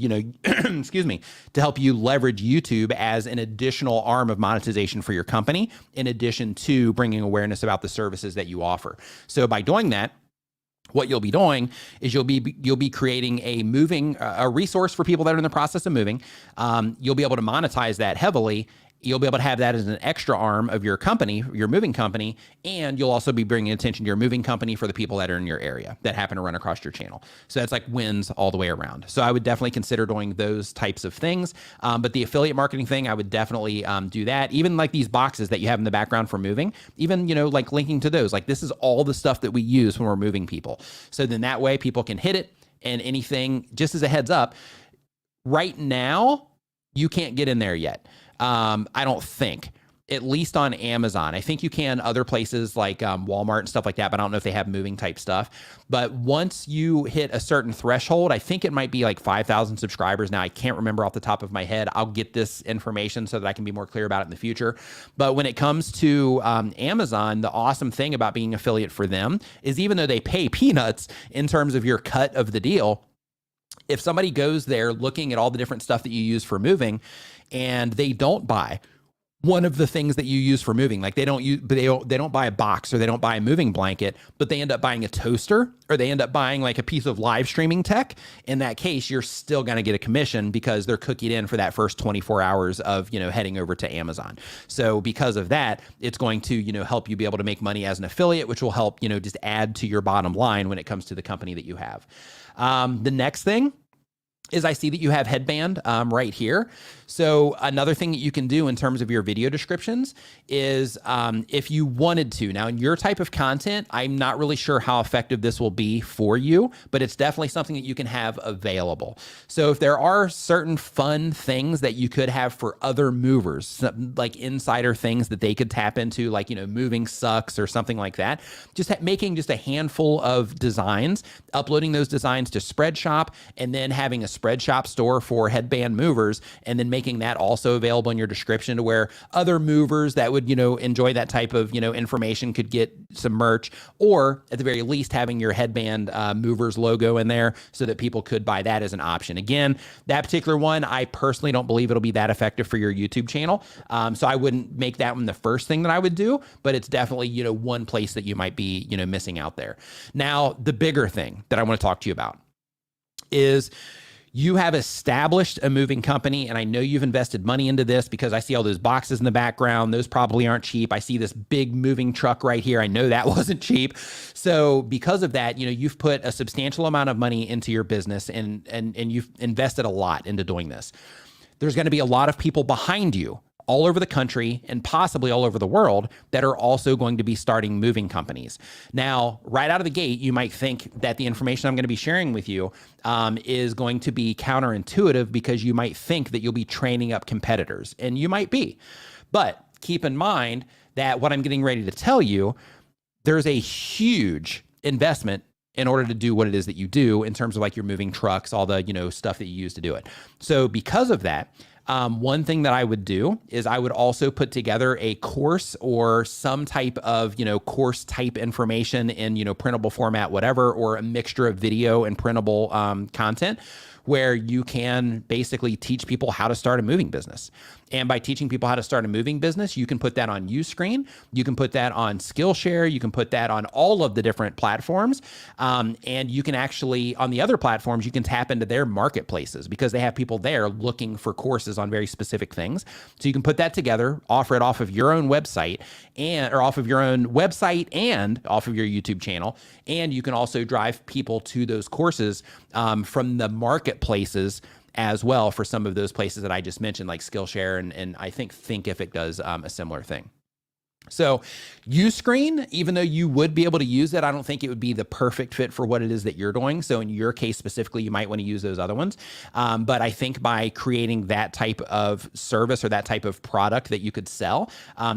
excuse me, to help you leverage YouTube as an additional arm of monetization for your company, in addition to bringing awareness about the services that you offer. So by doing that, what you'll be doing is you'll be creating a resource for people that are in the process of moving. You'll be able to monetize that heavily. You'll be able to have that as an extra arm of your company, your moving company, and you'll also be bringing attention to your moving company for the people that are in your area that happen to run across your channel. So that's like wins all the way around. So I would definitely consider doing those types of things. But the affiliate marketing thing, I would definitely do that. Even like these boxes that you have in the background for moving, even, like linking to those, like this is all the stuff that we use when we're moving people. So then that way people can hit it, and anything, just as a heads up, right now, you can't get in there yet. I don't think, at least on Amazon. I think you can other places like Walmart and stuff like that, but I don't know if they have moving type stuff. But once you hit a certain threshold, I think it might be like 5,000 subscribers. Now, I can't remember off the top of my head. I'll get this information so that I can be more clear about it in the future. But when it comes to Amazon, the awesome thing about being affiliate for them is, even though they pay peanuts in terms of your cut of the deal, if somebody goes there looking at all the different stuff that you use for moving, and they don't buy one of the things that you use for moving, like they don't buy a box, or they don't buy a moving blanket, but they end up buying a toaster, or they end up buying like a piece of live streaming tech, in that case, you're still going to get a commission because they're cookied in for that first 24 hours of, heading over to Amazon. So because of that, it's going to, help you be able to make money as an affiliate, which will help, just add to your bottom line when it comes to the company that you have. The next thing is, I see that you have headband right here. So another thing that you can do in terms of your video descriptions is, if you wanted to, now in your type of content, I'm not really sure how effective this will be for you, but it's definitely something that you can have available. So if there are certain fun things that you could have for other movers, like insider things that they could tap into, like, moving sucks or something like that, just making just a handful of designs, uploading those designs to Spreadshop, and then having a Spreadshop store for headband movers, and then making that also available in your description, to where other movers that would, enjoy that type of, information could get some merch, or at the very least having your headband movers logo in there so that people could buy that as an option. Again, that particular one, I personally don't believe it'll be that effective for your YouTube channel. So I wouldn't make that one the first thing that I would do, but it's definitely, one place that you might be, missing out there. Now, the bigger thing that I want to talk to you about is, you have established a moving company, and I know you've invested money into this because I see all those boxes in the background. Those probably aren't cheap. I see this big moving truck right here. I know that wasn't cheap. So because of that, you've put a substantial amount of money into your business and you've invested a lot into doing this. There's going to be a lot of people behind you all over the country and possibly all over the world that are also going to be starting moving companies. Now, right out of the gate, you might think that the information I'm going to be sharing with you is going to be counterintuitive because you might think that you'll be training up competitors, and you might be. But keep in mind that what I'm getting ready to tell you, there's a huge investment in order to do what it is that you do in terms of like your moving trucks, all the, stuff that you use to do it. So because of that, one thing that I would do is I would also put together a course or some type of, course type information in, printable format, whatever, or a mixture of video and printable content where you can basically teach people how to start a moving business. And by teaching people how to start a moving business, you can put that on Uscreen, you can put that on Skillshare, you can put that on all of the different platforms. And you can actually, on the other platforms, you can tap into their marketplaces because they have people there looking for courses on very specific things. So you can put that together, offer it off of your own website and off of your your YouTube channel. And you can also drive people to those courses from the marketplaces as well for some of those places that I just mentioned, like Skillshare, and I think Thinkific does a similar thing. So Uscreen, even though you would be able to use it, I don't think it would be the perfect fit for what it is that you're doing. So in your case specifically, you might want to use those other ones. But I think by creating that type of service or that type of product that you could sell,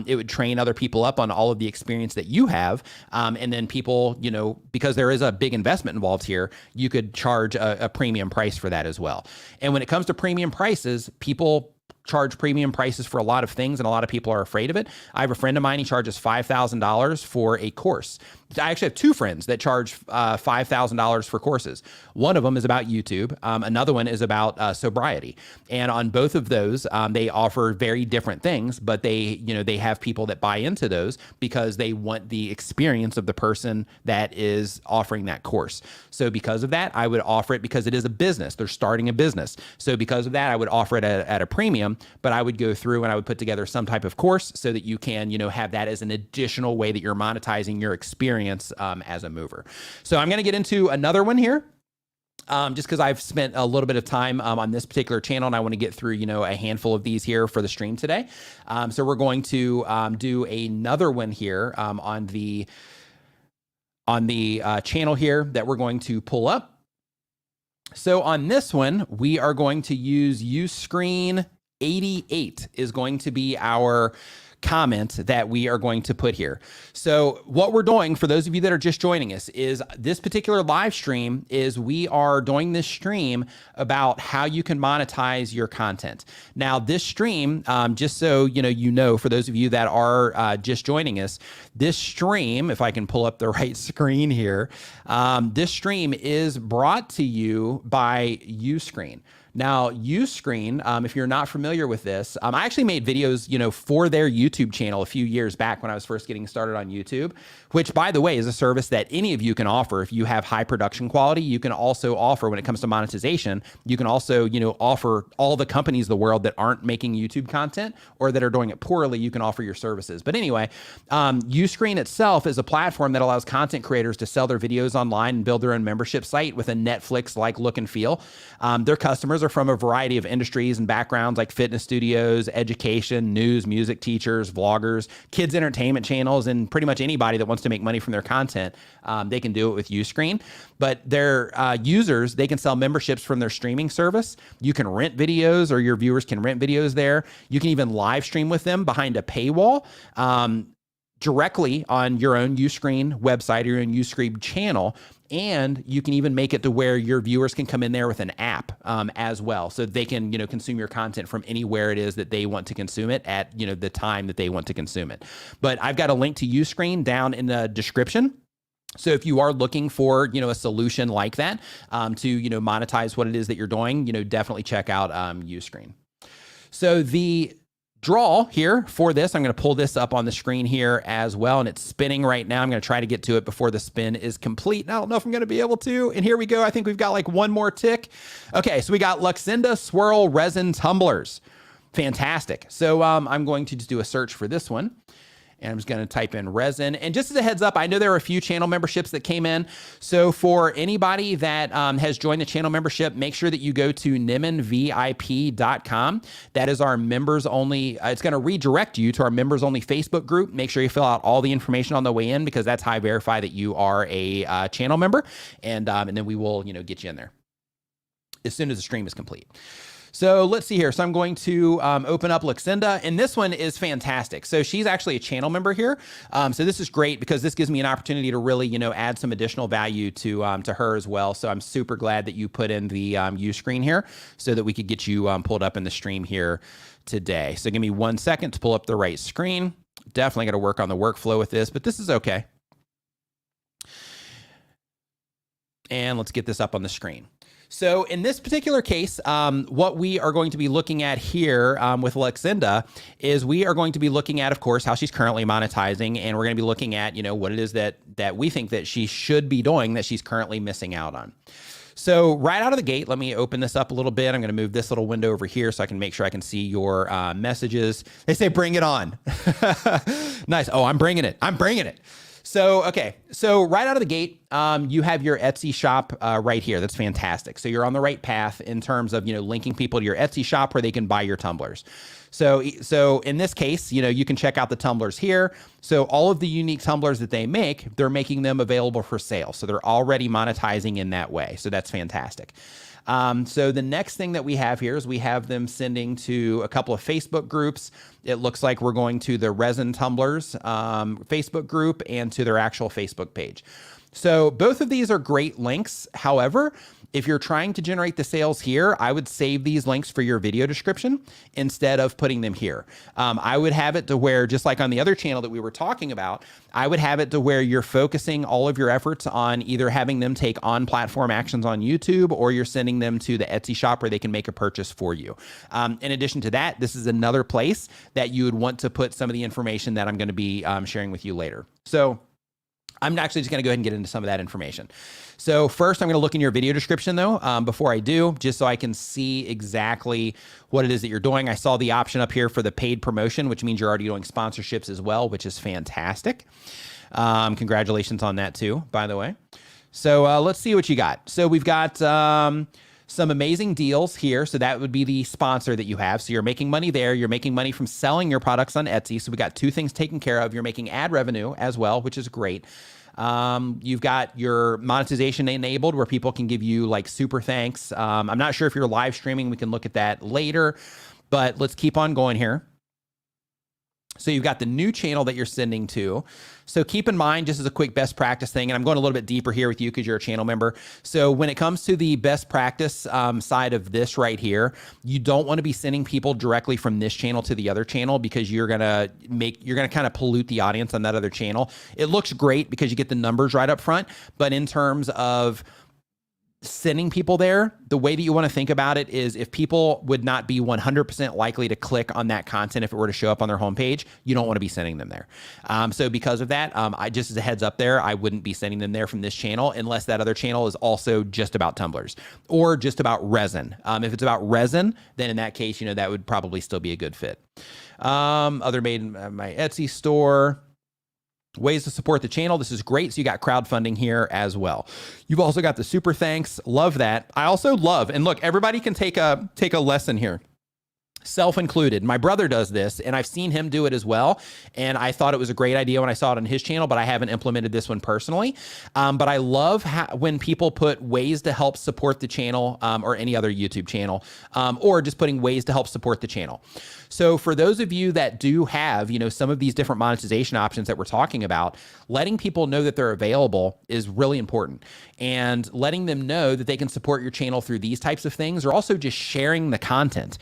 it would train other people up on all of the experience that you have. And then people, because there is a big investment involved here, you could charge a premium price for that as well. And when it comes to premium prices, people charge premium prices for a lot of things, and a lot of people are afraid of it. I have a friend of mine, he charges $5,000 for a course. I actually have two friends that charge $5,000 for courses. One of them is about YouTube. Another one is about sobriety. And on both of those, they offer very different things, but they have people that buy into those because they want the experience of the person that is offering that course. So because of that, I would offer it because it is a business. They're starting a business. So because of that, I would offer it at a premium, but I would go through and I would put together some type of course so that you can, have that as an additional way that you're monetizing your experience as a mover. So I'm going to get into another one here. Just because I've spent a little bit of time on this particular channel and I want to get through, a handful of these here for the stream today. So we're going to do another one here on the channel here that we're going to pull up. So on this one, we are going to use Uscreen 88 is going to be our comment that we are going to put here. So what we're doing, for those of you that are just joining us, is this particular live stream is we are doing this stream about how you can monetize your content. Now this stream, just so for those of you that are just joining us, this stream, if I can pull up the right screen here, this stream is brought to you by Uscreen. Now, Uscreen, if you're not familiar with this, I actually made videos, for their YouTube channel a few years back when I was first getting started on YouTube, which, by the way, is a service that any of you can offer. If you have high production quality, you can also offer, when it comes to monetization, you can also, offer all the companies in the world that aren't making YouTube content or that are doing it poorly, you can offer your services. But anyway, Uscreen itself is a platform that allows content creators to sell their videos online and build their own membership site with a Netflix-like look and feel. Their customers are from a variety of industries and backgrounds like fitness studios, education, news, music teachers, vloggers, kids entertainment channels, and pretty much anybody that wants to make money from their content. They can do it with Uscreen. But their users, they can sell memberships from their streaming service. You can rent videos, or your viewers can rent videos there. You can even live stream with them behind a paywall. Directly on your own Uscreen website or your own Uscreen channel. And you can even make it to where your viewers can come in there with an app as well. So they can, consume your content from anywhere it is that they want to consume it at, the time that they want to consume it. But I've got a link to Uscreen down in the description. So if you are looking for, a solution like that to, monetize what it is that you're doing, definitely check out Uscreen. So the draw here for this. I'm going to pull this up on the screen here as well, and it's spinning right now. I'm going to try to get to it before the spin is complete. I don't know if I'm going to be able to. And here we go. I think we've got like one more tick. Okay, so we got Luxinda Swirl Resin Tumblers. Fantastic. So I'm going to just do a search for this one. And I'm just going to type in resin. And just as a heads up, I know there are a few channel memberships that came in. So for anybody that has joined the channel membership, make sure that you go to nimenvip.com. That is our members only. It's going to redirect you to our members only Facebook group. Make sure you fill out all the information on the way in, because that's how I verify that you are a channel member. And then we will, get you in there as soon as the stream is complete. So let's see here. So I'm going to open up Luxinda, and this one is fantastic. So she's actually a channel member here. So this is great because this gives me an opportunity to really, add some additional value to her as well. So I'm super glad that you put in the Uscreen here so that we could get you pulled up in the stream here today. So give me 1 second to pull up the right screen. Definitely got to work on the workflow with this, but this is okay. And let's get this up on the screen. So in this particular case, what we are going to be looking at here with Luxinda is we are going to be looking at, of course, how she's currently monetizing, and we're going to be looking at, what it is that we think that she should be doing that she's currently missing out on. So right out of the gate, let me open this up a little bit. I'm going to move this little window over here so I can make sure I can see your messages. They say, bring it on. Nice. Oh, I'm bringing it. I'm bringing it. So, okay. So right out of the gate, you have your Etsy shop right here. That's fantastic. So you're on the right path in terms of, linking people to your Etsy shop where they can buy your tumblers. So in this case, you can check out the tumblers here. So all of the unique tumblers that they make, they're making them available for sale. So they're already monetizing in that way. So that's fantastic. So the next thing that we have here is we have them sending to a couple of Facebook groups. It looks like we're going to the Resin Tumblers Facebook group and to their actual Facebook page. So both of these are great links. However, if you're trying to generate the sales here, I would save these links for your video description instead of putting them here. I would have it to where, just like on the other channel that we were talking about, I would have it to where you're focusing all of your efforts on either having them take on-platform actions on YouTube, or you're sending them to the Etsy shop where they can make a purchase for you. In addition to that, this is another place that you would want to put some of the information that I'm going to be sharing with you later. So I'm actually just going to go ahead and get into some of that information. So first, I'm going to look in your video description, though, before I do, just so I can see exactly what it is that you're doing. I saw the option up here for the paid promotion, which means you're already doing sponsorships as well, which is fantastic. Congratulations on that, too, by the way. So let's see what you got. So we've got some amazing deals here. So that would be the sponsor that you have. So you're making money there. You're making money from selling your products on Etsy. So we got two things taken care of. You're making ad revenue as well, which is great. You've got your monetization enabled where people can give you like super thanks. I'm not sure if you're live streaming. We can look at that later, but let's keep on going here. So you've got the new channel that you're sending to. So keep in mind, just as a quick best practice thing, and I'm going a little bit deeper here with you because you're a channel member. So when it comes to the best practice side of this right here, you don't want to be sending people directly from this channel to the other channel, because you're going to kind of pollute the audience on that other channel. It looks great because you get the numbers right up front, but in terms of sending people there, the way that you want to think about it is, if people would not be 100% likely to click on that content if it were to show up on their homepage, you don't want to be sending them there. So because of that, I just, as a heads up there, I wouldn't be sending them there from this channel unless that other channel is also just about tumblers or just about resin. If it's about resin, then in that case, that would probably still be a good fit. Other made in my Etsy store. Ways to support the channel. This is great. So you got crowdfunding here as well. You've also got the super thanks. Love that. I also love, and look, everybody can take a lesson here, self included. My brother does this, and I've seen him do it as well. And I thought it was a great idea when I saw it on his channel, but I haven't implemented this one personally. But I love when people put ways to help support the channel, or any other YouTube channel, or just putting ways to help support the channel. So for those of you that do have, some of these different monetization options that we're talking about, letting people know that they're available is really important. And letting them know that they can support your channel through these types of things, or also just sharing the content.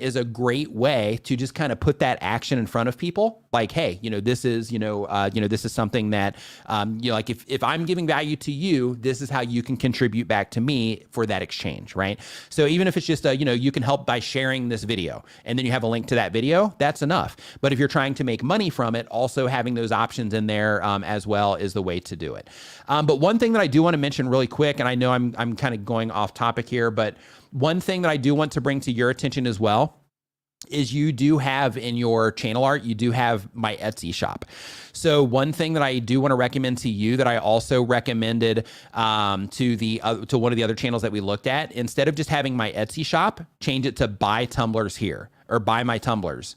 is a great way to just kind of put that action in front of people. Like, hey, this is, this is something that, like if I'm giving value to you, this is how you can contribute back to me for that exchange, right? So even if it's just, you can help by sharing this video and then you have a link to that video, that's enough. But if you're trying to make money from it, also having those options in there as well is the way to do it. But one thing that I do want to mention really quick, and I know I'm kind of going off topic here, but one thing that I do want to bring to your attention as well is you do have in your channel art, you do have my Etsy shop. So one thing that I do want to recommend to you that I also recommended to one of the other channels that we looked at, instead of just having my Etsy shop, change it to buy tumblers here or buy my tumblers.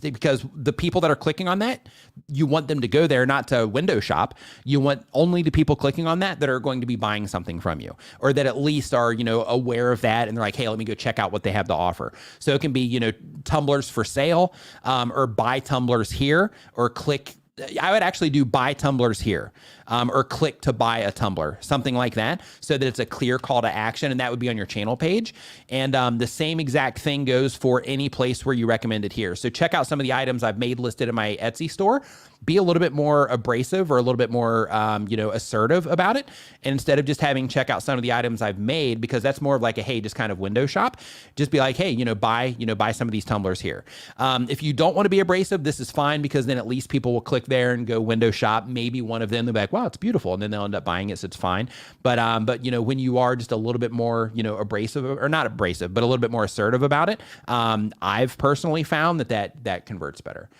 Because the people that are clicking on that, you want them to go there, not to window shop. You want only the people clicking on that are going to be buying something from you, or that at least are, aware of that. And they're like, hey, let me go check out what they have to offer. So it can be, tumblers for sale, or buy tumblers here, or click. I would actually do buy tumblers here, or click to buy a tumbler, something like that, so that it's a clear call to action, and that would be on your channel page. And the same exact thing goes for any place where you recommend it here. So check out some of the items I've made listed in my Etsy store. Be a little bit more abrasive or a little bit more, assertive about it. And instead of just having check out some of the items I've made, because that's more of like a, hey, just kind of window shop, just be like, hey, buy some of these tumblers here. If you don't want to be abrasive, this is fine, because then at least people will click there and go window shop. Maybe one of them, they'll be like, wow, it's beautiful. And then they'll end up buying it. So it's fine. But when you are just a little bit more, abrasive, or not abrasive, but a little bit more assertive about it, I've personally found that converts better.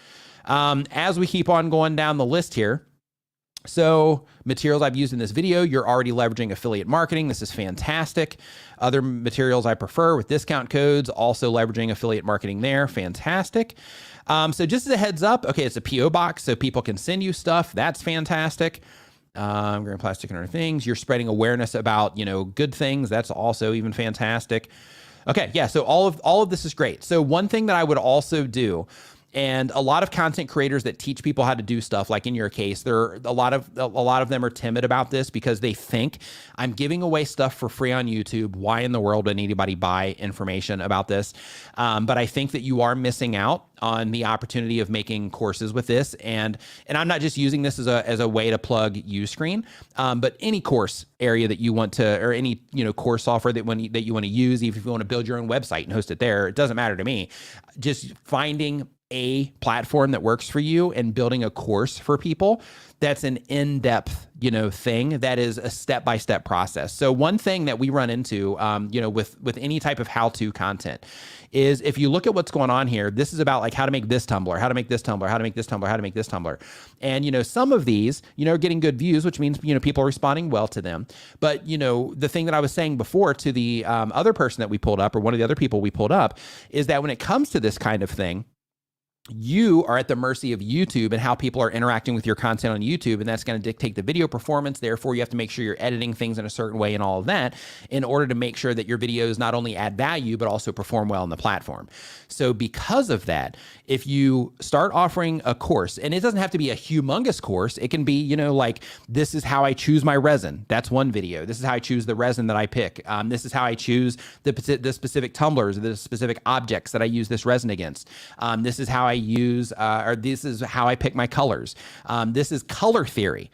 As we keep on going down the list here, so materials I've used in this video, you're already leveraging affiliate marketing. This is fantastic. Other materials I prefer with discount codes, also leveraging affiliate marketing there. Fantastic. So just as a heads up, okay, it's a PO box, so people can send you stuff. That's fantastic. Green plastic and other things. You're spreading awareness about, good things. That's also even fantastic. Okay, yeah, so all of this is great. So one thing that I would also do, and a lot of content creators that teach people how to do stuff, like in your case, a lot of them are timid about this because they think, I'm giving away stuff for free on YouTube. Why in the world would anybody buy information about this? But I think that you are missing out on the opportunity of making courses with this. And I'm not just using this as a way to plug Uscreen, but any course area that you want to, or any, course software that you want to use, even if you want to build your own website and host it there, it doesn't matter to me. Just finding a platform that works for you and building a course for people that's an in-depth, thing that is a step-by-step process. So one thing that we run into, with any type of how-to content is, if you look at what's going on here, this is about like how to make this tumbler, how to make this tumbler, how to make this tumbler, how to make this tumbler. And, some of these, are getting good views, which means, people are responding well to them. But, the thing that I was saying before to the other person that we pulled up, or one of the other people we pulled up, is that when it comes to this kind of thing, you are at the mercy of YouTube and how people are interacting with your content on YouTube, and that's going to dictate the video performance. Therefore, you have to make sure you're editing things in a certain way and all of that in order to make sure that your videos not only add value, but also perform well on the platform. So because of that, if you start offering a course, and it doesn't have to be a humongous course, it can be, like, this is how I choose my resin. That's one video. This is how I choose the resin that I pick. This is how I choose the specific tumblers, the specific objects that I use this resin against. This is how I use, or this is how I pick my colors. This is color theory.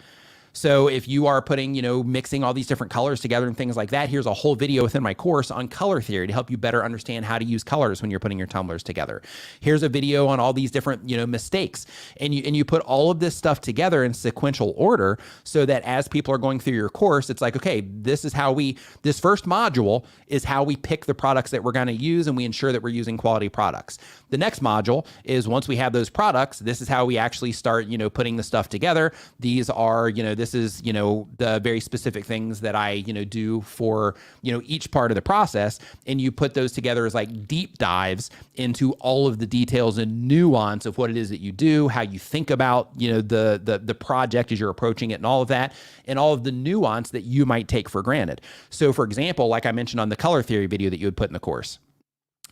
So if you are putting, mixing all these different colors together and things like that, here's a whole video within my course on color theory to help you better understand how to use colors when you're putting your tumblers together. Here's a video on all these different, mistakes. And you put all of this stuff together in sequential order so that as people are going through your course, it's like, okay, this first module is how we pick the products that we're going to use, and we ensure that we're using quality products. The next module is, once we have those products, this is how we actually start, putting the stuff together. These are, this is, the very specific things that I, do for, each part of the process. And you put those together as like deep dives into all of the details and nuance of what it is that you do, how you think about, the project as you're approaching it and all of that, and all of the nuance that you might take for granted. So for example, like I mentioned on the color theory video that you would put in the course,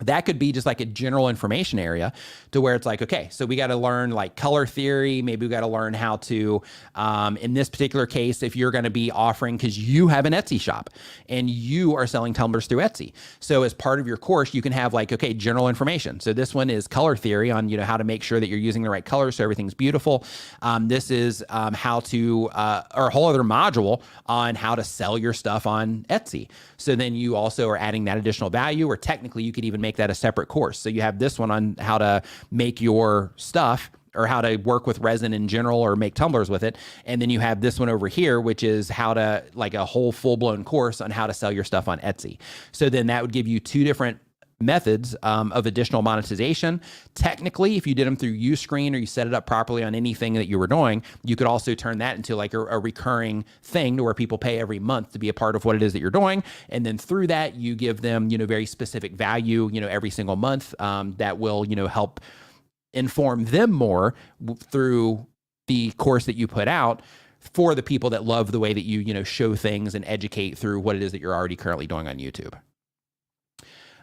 That could be just like a general information area to where it's like, okay, so we got to learn like color theory. Maybe we got to learn how to, in this particular case, if you're going to be offering, because you have an Etsy shop and you are selling tumblers through Etsy. So as part of your course, you can have like, okay, general information. So this one is color theory on, how to make sure that you're using the right colors so everything's beautiful. This is how to, or a whole other module on how to sell your stuff on Etsy. So then you also are adding that additional value, or technically you could even make that a separate course. So you have this one on how to make your stuff, or how to work with resin in general, or make tumblers with it. And then you have this one over here, which is how to, like, a whole full-blown course on how to sell your stuff on Etsy. So then that would give you two different methods of additional monetization. Technically, if you did them through Uscreen or you set it up properly on anything that you were doing, you could also turn that into like a recurring thing to where people pay every month to be a part of what it is that you're doing. And then through that, you give them, very specific value, every single month that will, help inform them more through the course that you put out for the people that love the way that you, show things and educate through what it is that you're already currently doing on YouTube.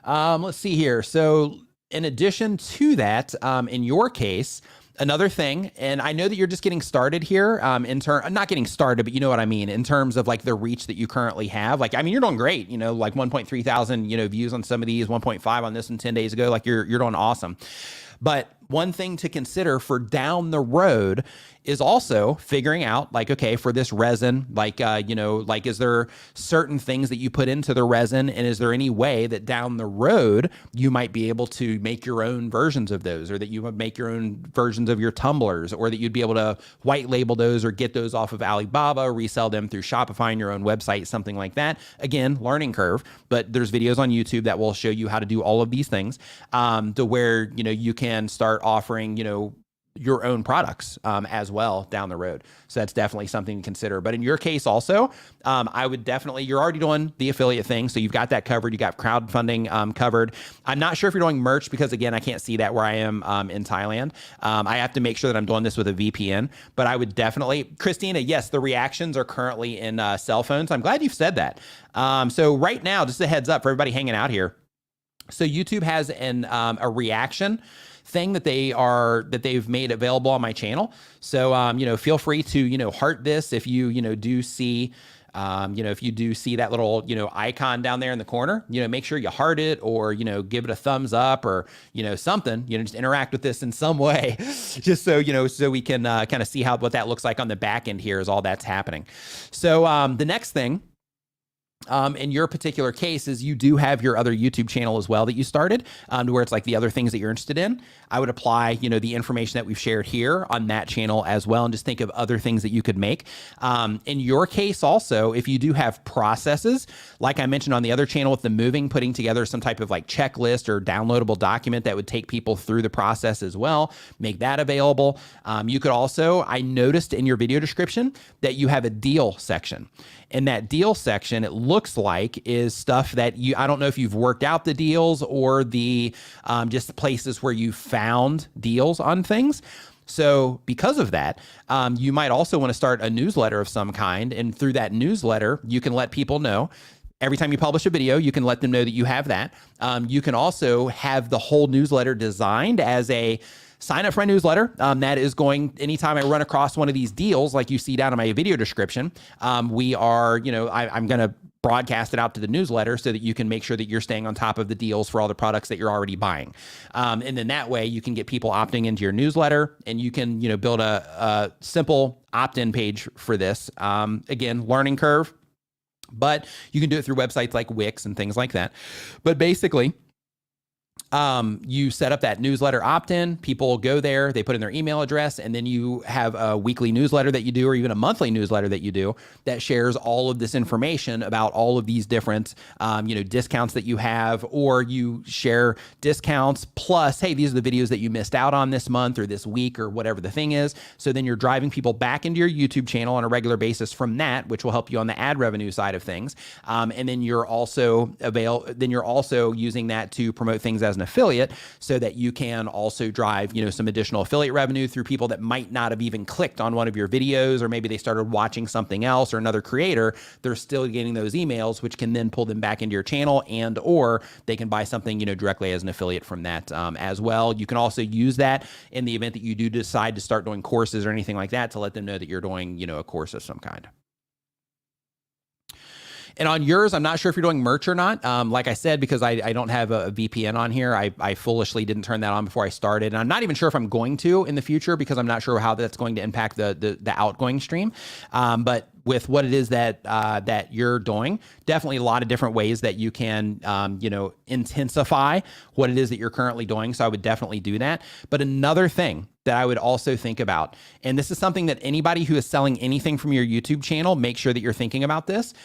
Let's see here. So in addition to that, in your case, another thing, and I know that you're just getting started here, not getting started, but you know what I mean, in terms of like the reach that you currently have. Like, I mean, you're doing great, like 1.3 thousand, views on some of these, 1.5 on this one 10 days ago. Like you're doing awesome. But one thing to consider for down the road is also figuring out, like, okay, for this resin, like, is there certain things that you put into the resin, and is there any way that down the road you might be able to make your own versions of those, or that you would make your own versions of your tumblers, or that you'd be able to white label those or get those off of Alibaba, resell them through Shopify on your own website, something like that. Again, learning curve, but there's videos on YouTube that will show you how to do all of these things to where, you can start offering, your own products as well down the road. So that's definitely something to consider. But in your case also, I would definitely, you're already doing the affiliate thing. So you've got that covered. You got crowdfunding covered. I'm not sure if you're doing merch because, again, I can't see that where I am in Thailand. I have to make sure that I'm doing this with a VPN, but I would definitely, Christina, yes, the reactions are currently in cell phones. I'm glad you've said that. So right now, just a heads up for everybody hanging out here. So YouTube has a reaction thing that they've made available on my channel. So, feel free to, heart this if you, do see, if you do see that little, icon down there in the corner, make sure you heart it, or, give it a thumbs up, or, something, just interact with this in some way, just so, so we can kind of see what that looks like on the back end here as all that's happening. So the next thing, in your particular case, is you do have your other YouTube channel as well that you started, to where it's like the other things that you're interested in. I would apply, the information that we've shared here on that channel as well, and just think of other things that you could make. In your case also, if you do have processes, like I mentioned on the other channel with the moving, putting together some type of like checklist or downloadable document that would take people through the process as well, make that available. You could also, I noticed in your video description that you have a deal section. In that deal section, it looks like is stuff that I don't know if you've worked out the deals or the just places where you found deals on things. So because of that, you might also want to start a newsletter of some kind. And through that newsletter, you can let people know. Every time you publish a video, you can let them know that you have that. You can also have the whole newsletter designed as a sign up for my newsletter. That is going, anytime I run across one of these deals, like you see down in my video description, we are, I'm going to broadcast it out to the newsletter so that you can make sure that you're staying on top of the deals for all the products that you're already buying. And then that way you can get people opting into your newsletter, and you can, build a simple opt-in page for this. Again, learning curve, but you can do it through websites like Wix and things like that. But basically, you set up that newsletter opt-in, people go there, they put in their email address, and then you have a weekly newsletter that you do, or even a monthly newsletter that you do that shares all of this information about all of these different, discounts that you have, or you share discounts plus, hey, these are the videos that you missed out on this month or this week or whatever the thing is. So then you're driving people back into your YouTube channel on a regular basis from that, which will help you on the ad revenue side of things. And then you're also using that to promote things as an affiliate so that you can also drive, some additional affiliate revenue through people that might not have even clicked on one of your videos, or maybe they started watching something else or another creator. They're still getting those emails, which can then pull them back into your channel, and or they can buy something, directly as an affiliate from that as well. You can also use that in the event that you do decide to start doing courses or anything like that, to let them know that you're doing, a course of some kind. And on yours, I'm not sure if you're doing merch or not. Like I said, because I don't have a VPN on here, I foolishly didn't turn that on before I started. And I'm not even sure if I'm going to in the future, because I'm not sure how that's going to impact the outgoing stream. But with what it is that you're doing, definitely a lot of different ways that you can, intensify what it is that you're currently doing. So I would definitely do that. But another thing that I would also think about, and this is something that anybody who is selling anything from your YouTube channel, make sure that you're thinking about this.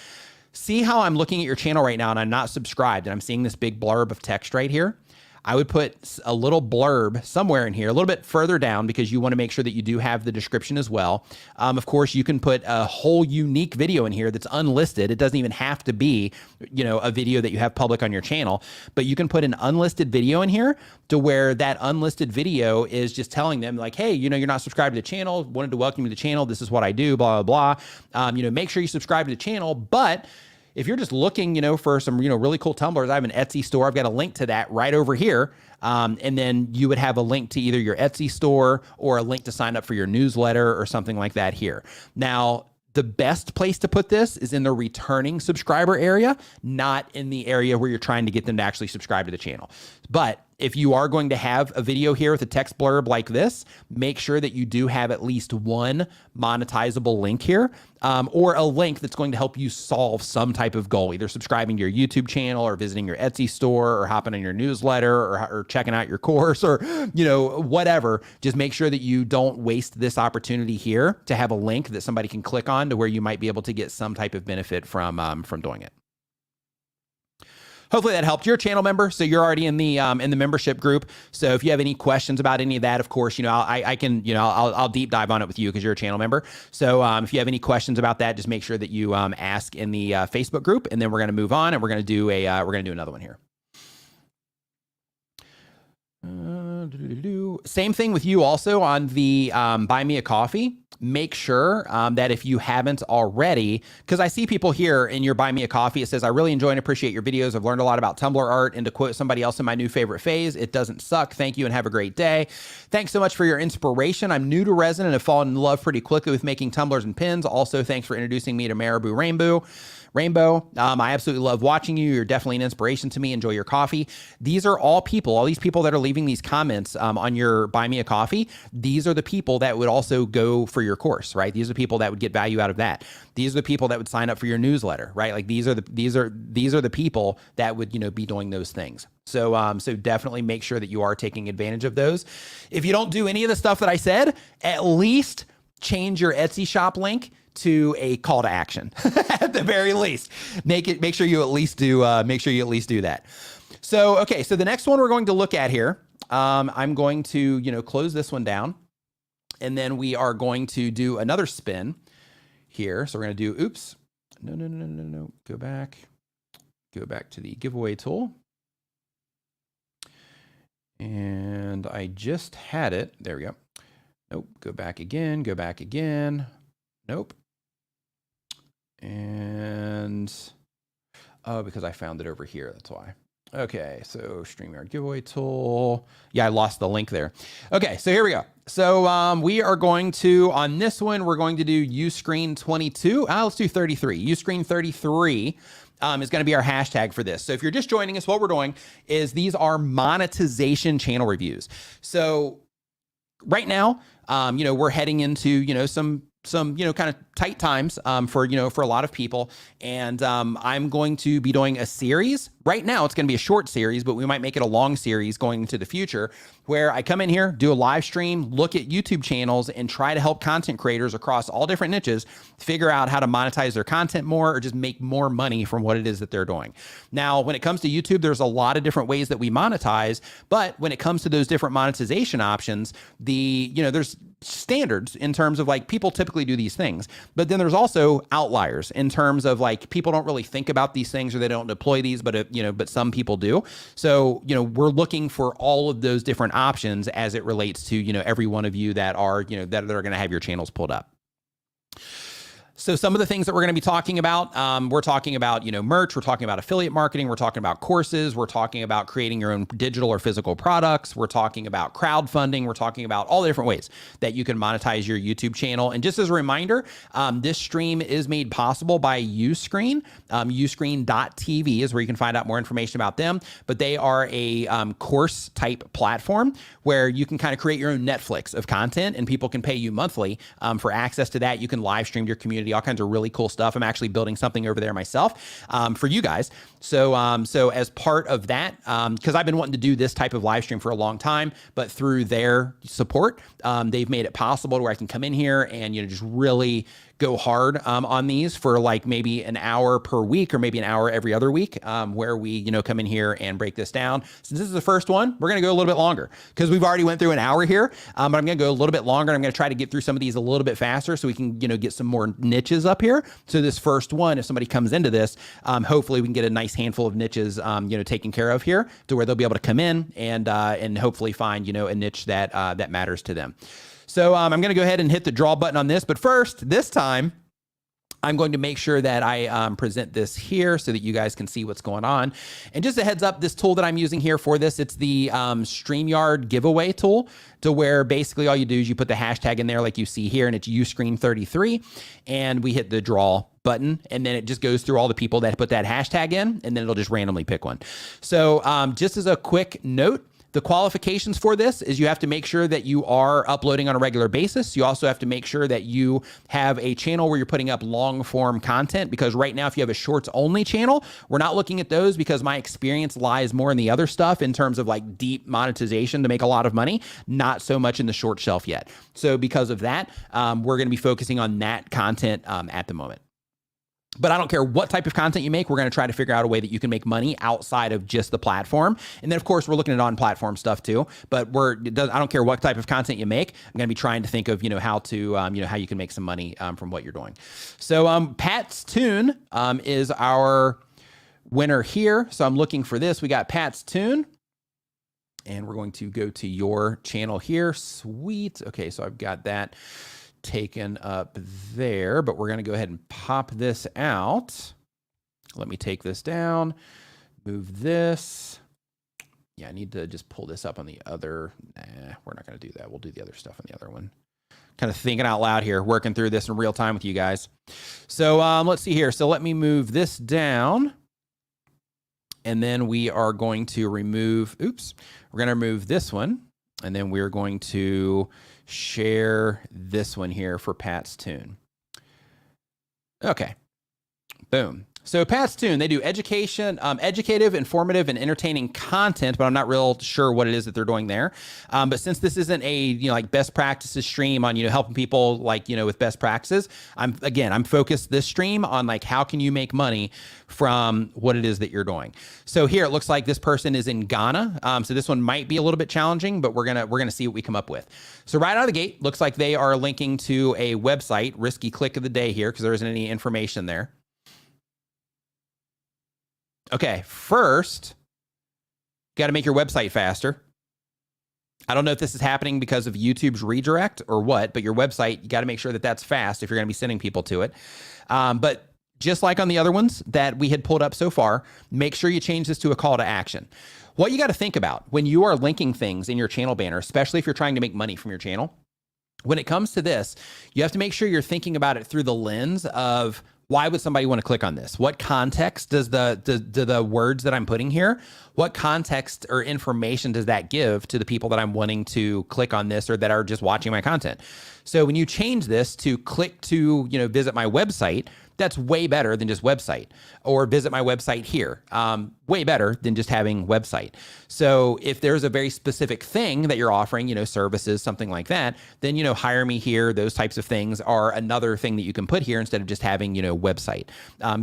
See how I'm looking at your channel right now and I'm not subscribed and I'm seeing this big blurb of text right here? I would put a little blurb somewhere in here, a little bit further down, because you want to make sure that you do have the description as well. Of course, you can put a whole unique video in here that's unlisted. It doesn't even have to be, a video that you have public on your channel, but you can put an unlisted video in here to where that unlisted video is just telling them like, hey, you're not subscribed to the channel, wanted to welcome you to the channel. This is what I do, blah, blah, blah. Make sure you subscribe to the channel. But if you're just looking, for some, really cool tumblers, I have an Etsy store. I've got a link to that right over here. And then you would have a link to either your Etsy store or a link to sign up for your newsletter or something like that here. Now, the best place to put this is in the returning subscriber area, not in the area where you're trying to get them to actually subscribe to the channel. But if you are going to have a video here with a text blurb like this, make sure that you do have at least one monetizable link here, or a link that's going to help you solve some type of goal, either subscribing to your YouTube channel or visiting your Etsy store or hopping on your newsletter or checking out your course or, whatever. Just make sure that you don't waste this opportunity here to have a link that somebody can click on to where you might be able to get some type of benefit from doing it. Hopefully that helped. You're a channel member, so you're already in the membership group. So if you have any questions about any of that, of course, I'll deep dive on it with you because you're a channel member. So if you have any questions about that, just make sure that you ask in the Facebook group, and then we're going to move on and we're going to do another one here. Same thing with you also on the Buy Me a Coffee. Make sure that if you haven't already, because I see people here in your Buy Me a Coffee, it says, I really enjoy and appreciate your videos. I've learned a lot about Tumblr art, and to quote somebody else in my new favorite phase, it doesn't suck. Thank you and have a great day. Thanks so much for your inspiration. I'm new to resin and have fallen in love pretty quickly with making tumblers and pins. Also, thanks for introducing me to Marabou Rainbow. I absolutely love watching you. You're definitely an inspiration to me. Enjoy your coffee. These are all these people that are leaving these comments on your Buy Me a Coffee. These are the people that would also go for your course, right? These are the people that would get value out of that. These are the people that would sign up for your newsletter, right? Like these are the people that would, be doing those things. So definitely make sure that you are taking advantage of those. If you don't do any of the stuff that I said, at least change your Etsy shop link to a call to action at the very least. Make sure you at least do that. So, okay. So the next one we're going to look at here, I'm going to, close this one down, and then we are going to do another spin here. So we're going to do, oops, no. Go back to the giveaway tool. And I just had it. There we go. Nope. Go back again. Nope. And, because I found it over here. That's why. Okay. So Streamyard giveaway tool. Yeah, I lost the link there. Okay. So here we go. So we are going to, on this one, we're going to do Uscreen 22. Let's do 33. Uscreen 33 is going to be our hashtag for this. So if you're just joining us, what we're doing is these are monetization channel reviews. So right now, we're heading into, some kind of tight times for a lot of people. And I'm going to be doing a series. Right now, it's going to be a short series, but we might make it a long series going into the future, where I come in here, do a live stream, look at YouTube channels, and try to help content creators across all different niches figure out how to monetize their content more or just make more money from what it is that they're doing. Now, when it comes to YouTube, there's a lot of different ways that we monetize, but when it comes to those different monetization options, there's standards in terms of like people typically do these things. But then there's also outliers in terms of like people don't really think about these things or they don't deploy these, but but some people do. So, we're looking for all of those different options as it relates to, every one of you that are, that are going to have your channels pulled up. So some of the things that we're going to be talking about, we're talking about, merch, we're talking about affiliate marketing, we're talking about courses, we're talking about creating your own digital or physical products, we're talking about crowdfunding, we're talking about all the different ways that you can monetize your YouTube channel. And just as a reminder, this stream is made possible by Uscreen. Uscreen.tv is where you can find out more information about them, but they are a course type platform where you can kind of create your own Netflix of content and people can pay you monthly for access to that. You can live stream to your community, all kinds of really cool stuff. I'm actually building something over there myself for you guys. So, so as part of that, because I've been wanting to do this type of live stream for a long time, but through their support, they've made it possible to where I can come in here and, just really go hard on these for like maybe an hour per week or maybe an hour every other week where we, come in here and break this down. Since this is the first one, we're going to go a little bit longer because we've already went through an hour here, but I'm going to go a little bit longer. And I'm going to try to get through some of these a little bit faster so we can, get some more niches up here. So this first one, if somebody comes into this, hopefully we can get a nice handful of niches, taken care of here to where they'll be able to come in and hopefully find, a niche that, that matters to them. So I'm going to go ahead and hit the draw button on this. But first, this time, I'm going to make sure that I present this here so that you guys can see what's going on. And just a heads up, this tool that I'm using here for this, it's the Streamyard giveaway tool, to where basically all you do is you put the hashtag in there like you see here, and it's Uscreen33, and we hit the draw button, and then it just goes through all the people that put that hashtag in, and then it'll just randomly pick one. So just as a quick note, the qualifications for this is you have to make sure that you are uploading on a regular basis. You also have to make sure that you have a channel where you're putting up long form content, because right now, if you have a shorts only channel, we're not looking at those because my experience lies more in the other stuff in terms of like deep monetization to make a lot of money, not so much in the short shelf yet. So because of that, we're going to be focusing on that content at the moment. But I don't care what type of content you make. We're going to try to figure out a way that you can make money outside of just the platform. And then, of course, we're looking at on-platform stuff too. But I don't care what type of content you make. I'm going to be trying to think of, how to, how you can make some money from what you're doing. So Pat's Tune is our winner here. So I'm looking for this. We got Pat's Tune. And we're going to go to your channel here. Sweet. Okay, so I've got that taken up there, but we're going to go ahead and pop this out. Let me take this down, move this. Yeah, I need to just pull this up on the other. Nah, we're not going to do that. We'll do the other stuff on the other one. Kind of thinking out loud here, working through this in real time with you guys. So let's see here. So let me move this down. And then we are going to remove, we're going to remove this one. And then we're going to share this one here for Pat's Tune. Okay, boom. So Pat's Tune, they do education, educative, informative, and entertaining content, but I'm not real sure what it is that they're doing there. But since this isn't a, like best practices stream on, helping people like, with best practices, I'm focused this stream on like, how can you make money from what it is that you're doing? So here, it looks like this person is in Ghana. So this one might be a little bit challenging, but we're gonna see what we come up with. So right out of the gate, looks like they are linking to a website, risky click of the day here, because there isn't any information there. Okay, first, got to make your website faster. I don't know if this is happening because of YouTube's redirect or what, but your website, you got to make sure that that's fast if you're going to be sending people to it. But just like on the other ones that we had pulled up so far, make sure you change this to a call to action. What you got to think about when you are linking things in your channel banner, especially if you're trying to make money from your channel, when it comes to this, you have to make sure you're thinking about it through the lens of, why would somebody want to click on this? What context does the words that I'm putting here, what context or information does that give to the people that I'm wanting to click on this or that are just watching my content? So when you change this to click to, visit my website, that's way better than just website, or visit my website here. Way better than just having website. So if there's a very specific thing that you're offering, services, something like that, then, hire me here. Those types of things are another thing that you can put here instead of just having, website,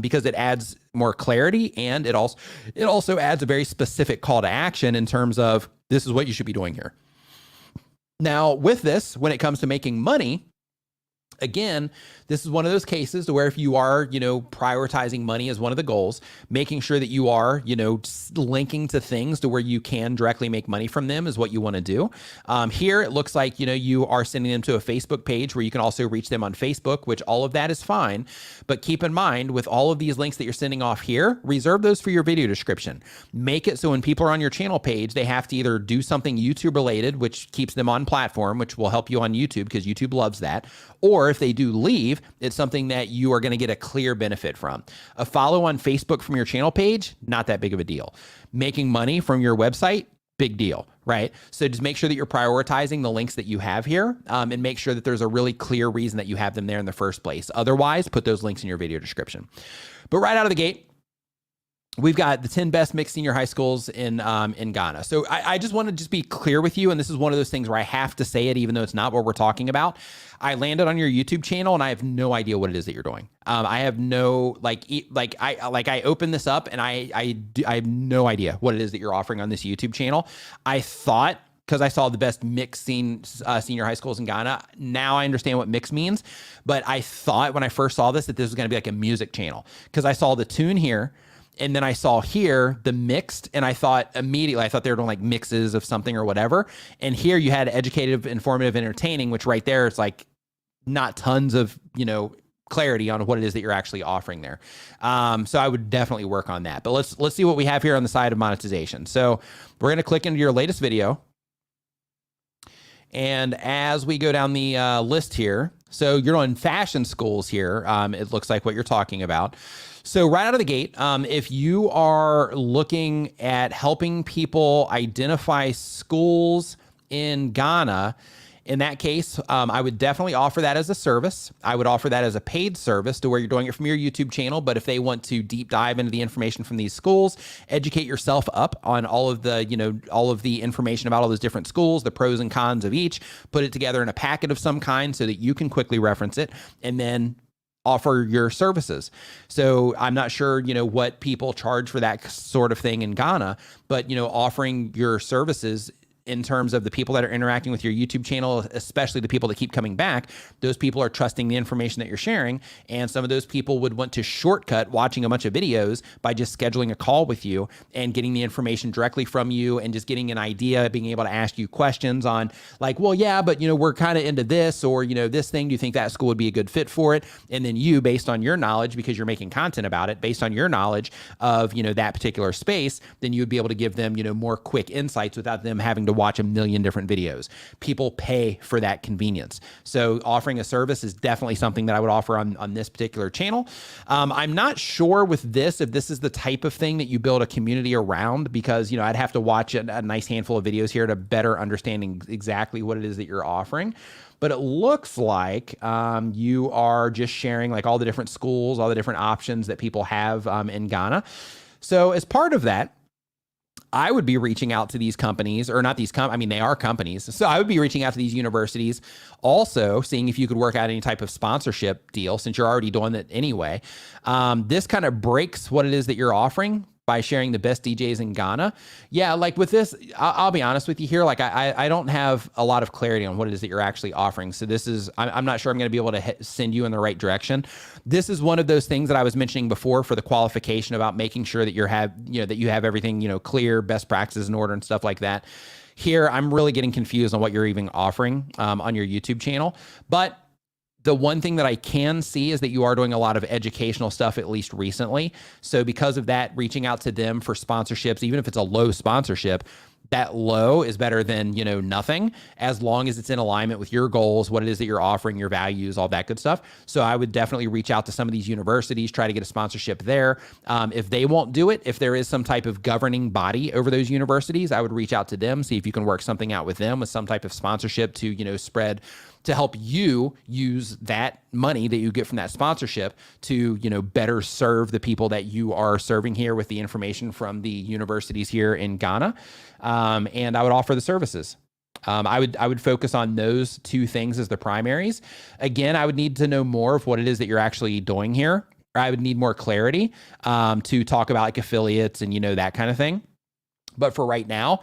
because it adds more clarity, and it also adds a very specific call to action in terms of this is what you should be doing here. Now, with this, when it comes to making money, again, this is one of those cases to where if you are, prioritizing money as one of the goals, making sure that you are, linking to things to where you can directly make money from them is what you want to do. Here, it looks like, you are sending them to a Facebook page where you can also reach them on Facebook, which all of that is fine. But keep in mind, with all of these links that you're sending off here, reserve those for your video description. Make it so when people are on your channel page, they have to either do something YouTube related, which keeps them on platform, which will help you on YouTube because YouTube loves that. Or if they do leave, it's something that you are going to get a clear benefit from. A follow on Facebook from your channel page, not that big of a deal. Making money from your website, big deal, right? So just make sure that you're prioritizing the links that you have here, and make sure that there's a really clear reason that you have them there in the first place. Otherwise, put those links in your video description. But right out of the gate, we've got the 10 best mixed senior high schools in Ghana. So I just want to just be clear with you. And this is one of those things where I have to say it, even though it's not what we're talking about. I landed on your YouTube channel and I have no idea what it is that you're doing. I have no, I opened this up and I have no idea what it is that you're offering on this YouTube channel. I thought, because I saw the best mixed senior high schools in Ghana. Now I understand what mixed means, but I thought when I first saw this that this was going to be like a music channel, because I saw the tune here. And then I saw here the mixed, and I thought immediately, I thought they were doing like mixes of something or whatever. And here you had educative, informative, entertaining, which right there is like not tons of, clarity on what it is that you're actually offering there. So I would definitely work on that. But let's see what we have here on the side of monetization. So we're going to click into your latest video. And as we go down the list here, so you're on fashion schools here. It looks like what you're talking about. So right out of the gate, if you are looking at helping people identify schools in Ghana, in that case, I would definitely offer that as a service. I would offer that as a paid service to where you're doing it from your YouTube channel. But if they want to deep dive into the information from these schools, educate yourself up on all of the, all of the information about all those different schools, the pros and cons of each, put it together in a packet of some kind so that you can quickly reference it and then offer your services. So I'm not sure, what people charge for that sort of thing in Ghana, but, offering your services in terms of the people that are interacting with your YouTube channel, especially the people that keep coming back, those people are trusting the information that you're sharing. And some of those people would want to shortcut watching a bunch of videos by just scheduling a call with you and getting the information directly from you and just getting an idea, being able to ask you questions on like, well, yeah, but we're kind of into this, or, this thing, do you think that school would be a good fit for it? And then you, based on your knowledge, because you're making content about it, based on your knowledge of, that particular space, then you would be able to give them, more quick insights without them having to watch a million different videos. People pay for that convenience. So offering a service is definitely something that I would offer on this particular channel. I'm not sure with this, if this is the type of thing that you build a community around, because, I'd have to watch a nice handful of videos here to better understanding exactly what it is that you're offering. But it looks like you are just sharing like all the different schools, all the different options that people have in Ghana. So as part of that, I would be reaching out to these companies, or not these they are companies. So I would be reaching out to these universities, also seeing if you could work out any type of sponsorship deal, since you're already doing it anyway. This kind of breaks what it is that you're offering by sharing the best DJs in Ghana. Yeah, like with this, I'll be honest with you here. Like I don't have a lot of clarity on what it is that you're actually offering. So this is, I'm not sure I'm going to be able to send you in the right direction. This is one of those things that I was mentioning before for the qualification about making sure that that you have everything, clear, best practices in order and stuff like that. Here, I'm really getting confused on what you're even offering on your YouTube channel. But the one thing that I can see is that you are doing a lot of educational stuff, at least recently. So because of that, reaching out to them for sponsorships, even if it's a low sponsorship, that low is better than, nothing, as long as it's in alignment with your goals, what it is that you're offering, your values, all that good stuff. So I would definitely reach out to some of these universities, try to get a sponsorship there. If they won't do it, if there is some type of governing body over those universities, I would reach out to them, see if you can work something out with them with some type of sponsorship to, spread, to help you use that money that you get from that sponsorship to, better serve the people that you are serving here with the information from the universities here in Ghana. And I would offer the services. I would focus on those two things as the primaries. Again, I would need to know more of what it is that you're actually doing here. I would need more clarity to talk about like affiliates and, that kind of thing. But for right now,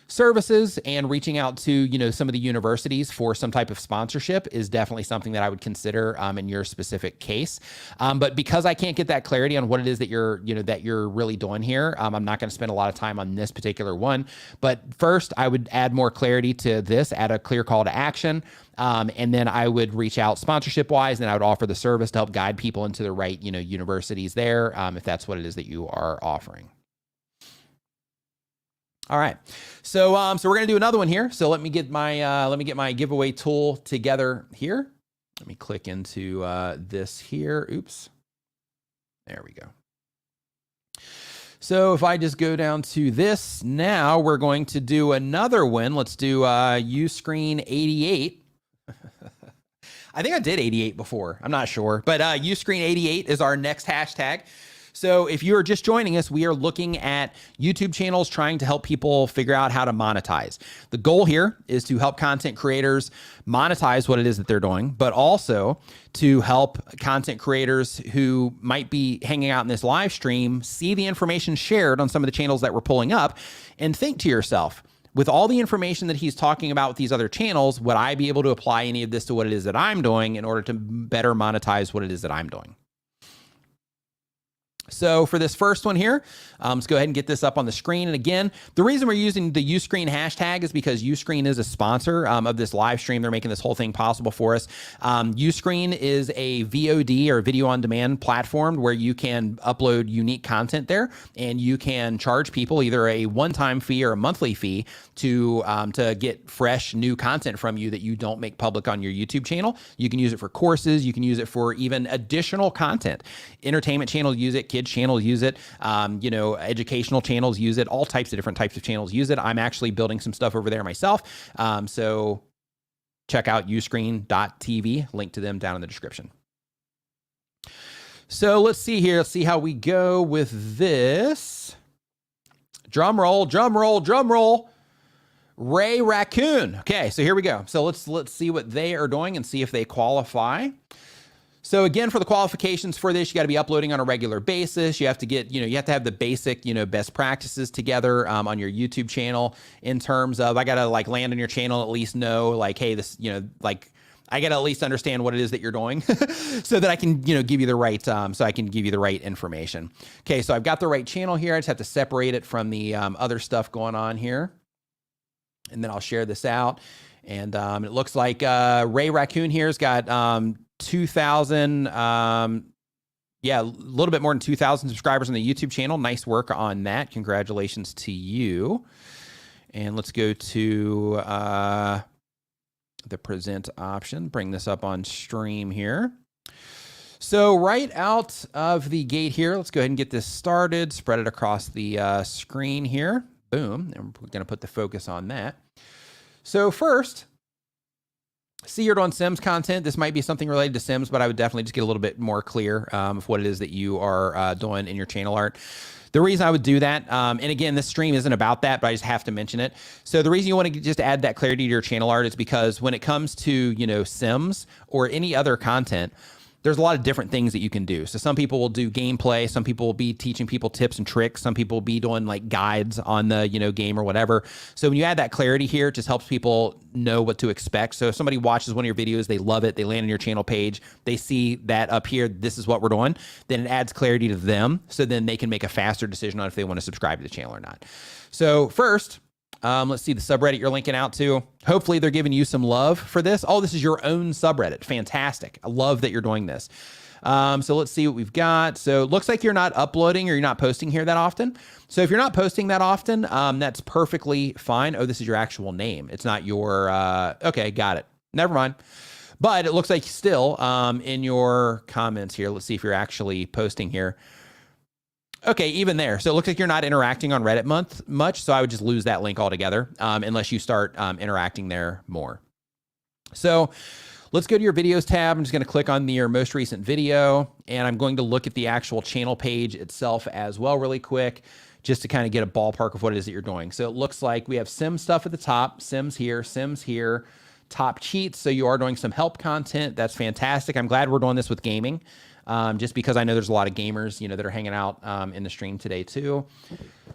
services and reaching out to, you know, some of the universities for some type of sponsorship is definitely something that I would consider in your specific case. But because I can't get that clarity on what it is that you're, you know, that you're really doing here, I'm not going to spend a lot of time on this particular one. But first, I would add more clarity to this, add a clear call to action. And then I would reach out sponsorship wise, and I would offer the service to help guide people into the right, you know, universities there, if that's what it is that you are offering. All right, so we're gonna do another one here. So let me get my giveaway tool together here. Let me click into this here. Oops, there we go. So if I just go down to this, now we're going to do another one. Let's do Uscreen 88. I think I did 88 before. I'm not sure, but Uscreen 88 is our next hashtag. So if you're just joining us, we are looking at YouTube channels trying to help people figure out how to monetize. The goal here is to help content creators monetize what it is that they're doing, but also to help content creators who might be hanging out in this live stream see the information shared on some of the channels that we're pulling up and think to yourself, with all the information that he's talking about with these other channels, would I be able to apply any of this to what it is that I'm doing in order to better monetize what it is that I'm doing? So for this first one here, let's go ahead and get this up on the screen. And again, the reason we're using the Uscreen hashtag is because Uscreen is a sponsor of this live stream. They're making this whole thing possible for us. Uscreen is a VOD or video on demand platform where you can upload unique content there, and you can charge people either a one-time fee or a monthly fee to get fresh new content from you that you don't make public on your YouTube channel. You can use it for courses. You can use it for even additional content. Entertainment channels use it. Kids channels use it. You know, educational channels use it. All types of different types of channels use it. I'm actually building some stuff over there myself. So check out uscreen.tv. Link to them down in the description. So let's see here. Let's see how we go with this. Drum roll, drum roll, drum roll. Ray Raccoon. Okay, so here we go. So let's see what they are doing and see if they qualify. So again, for the qualifications for this, you got to be uploading on a regular basis. You have to get, you have to have the basic, best practices together on your YouTube channel in terms of, I got to like land on your channel, at least know like, hey, this, like I got to at least understand what it is that you're doing so that I can, give you the right, so I can give you the right information. Okay. So I've got the right channel here. I just have to separate it from the other stuff going on here. And then I'll share this out. And it looks like Ray Raccoon here has got 2,000, yeah, a little bit more than 2,000 subscribers on the YouTube channel. Nice work on that. Congratulations to you. And let's go to the present option. Bring this up on stream here. So right out of the gate here, let's go ahead and get this started. Spread it across the screen here. Boom. And we're going to put the focus on that. So first, see, you're doing Sims content. This might be something related to Sims, but I would definitely just get a little bit more clear of what it is that you are doing in your channel art. The reason I would do that, and again, this stream isn't about that, but I just have to mention it. So the reason you want to just add that clarity to your channel art is because when it comes to, Sims or any other content, there's a lot of different things that you can do. So some people will do gameplay. Some people will be teaching people tips and tricks. Some people will be doing like guides on the, game or whatever. So when you add that clarity here, it just helps people know what to expect. So if somebody watches one of your videos, they love it, they land on your channel page, they see that up here, this is what we're doing, then it adds clarity to them. So then they can make a faster decision on if they want to subscribe to the channel or not. So first, let's see the subreddit you're linking out to. Hopefully they're giving you some love for this. Oh, this is your own subreddit. Fantastic. I love that you're doing this. So let's see what we've got. So it looks like you're not uploading or you're not posting here that often. So if you're not posting that often, that's perfectly fine. Oh, this is your actual name. It's not your, okay, got it. Never mind. But it looks like still in your comments here, let's see if you're actually posting here. Okay, even there. So it looks like you're not interacting on Reddit much. So I would just lose that link altogether unless you start interacting there more. So let's go to your videos tab. I'm just going to click on your most recent video, and I'm going to look at the actual channel page itself as well really quick, just to kind of get a ballpark of what it is that you're doing. So it looks like we have Sim stuff at the top, Sims here, top cheats. So you are doing some help content. That's fantastic. I'm glad we're doing this with gaming. just because I know there's a lot of gamers, that are hanging out in the stream today too.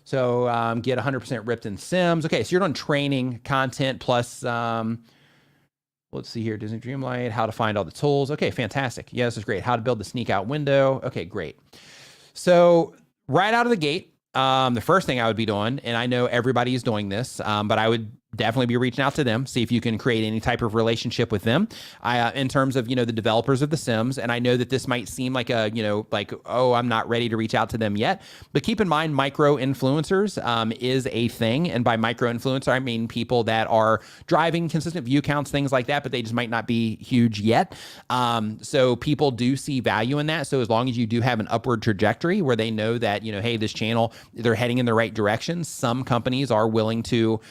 So get 100% ripped in Sims. Okay, so you're doing training content plus, let's see here, Disney Dreamlight, how to find all the tools. Okay, fantastic. Yeah, this is great. How to build the sneak out window. Okay, great. So right out of the gate, the first thing I would be doing, and I know everybody is doing this, but I would definitely be reaching out to them, see if you can create any type of relationship with them in terms of, the developers of The Sims. And I know that this might seem like oh, I'm not ready to reach out to them yet. But keep in mind, micro influencers is a thing. And by micro influencer, I mean people that are driving consistent view counts, things like that, but they just might not be huge yet. So people do see value in that. So as long as you do have an upward trajectory where they know that, hey, this channel, they're heading in the right direction, some companies are willing to,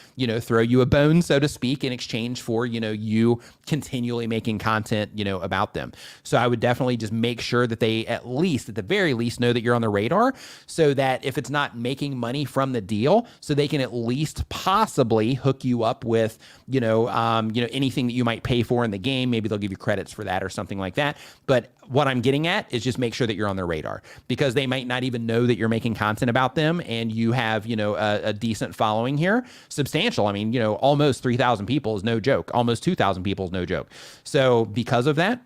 throw you a bone, so to speak, in exchange for, you continually making content, about them. So I would definitely just make sure that they at the very least know that you're on the radar, so that if it's not making money from the deal, so they can at least possibly hook you up with, anything that you might pay for in the game. Maybe they'll give you credits for that or something like that. But what I'm getting at is just make sure that you're on their radar, because they might not even know that you're making content about them, and you have, a decent following here, substantial. I mean, almost 3,000 people is no joke. Almost 2,000 people is no joke. So because of that,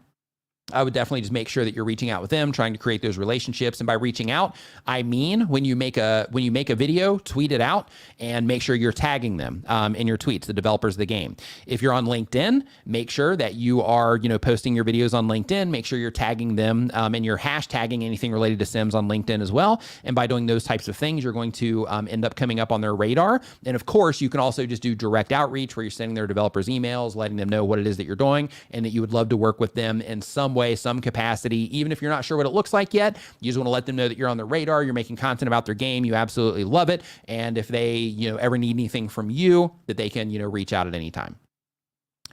I would definitely just make sure that you're reaching out with them, trying to create those relationships. And by reaching out, I mean, when you make a video, tweet it out and make sure you're tagging them in your tweets, the developers of the game. If you're on LinkedIn, make sure that you are, posting your videos on LinkedIn. Make sure you're tagging them and you're hashtagging anything related to Sims on LinkedIn as well. And by doing those types of things, you're going to end up coming up on their radar. And of course, you can also just do direct outreach, where you're sending their developers emails, letting them know what it is that you're doing and that you would love to work with them in some way, some capacity. Even if you're not sure what it looks like yet, you just want to let them know that you're on the radar, you're making content about their game, you absolutely love it. And if they, ever need anything from you, that they can, reach out at any time.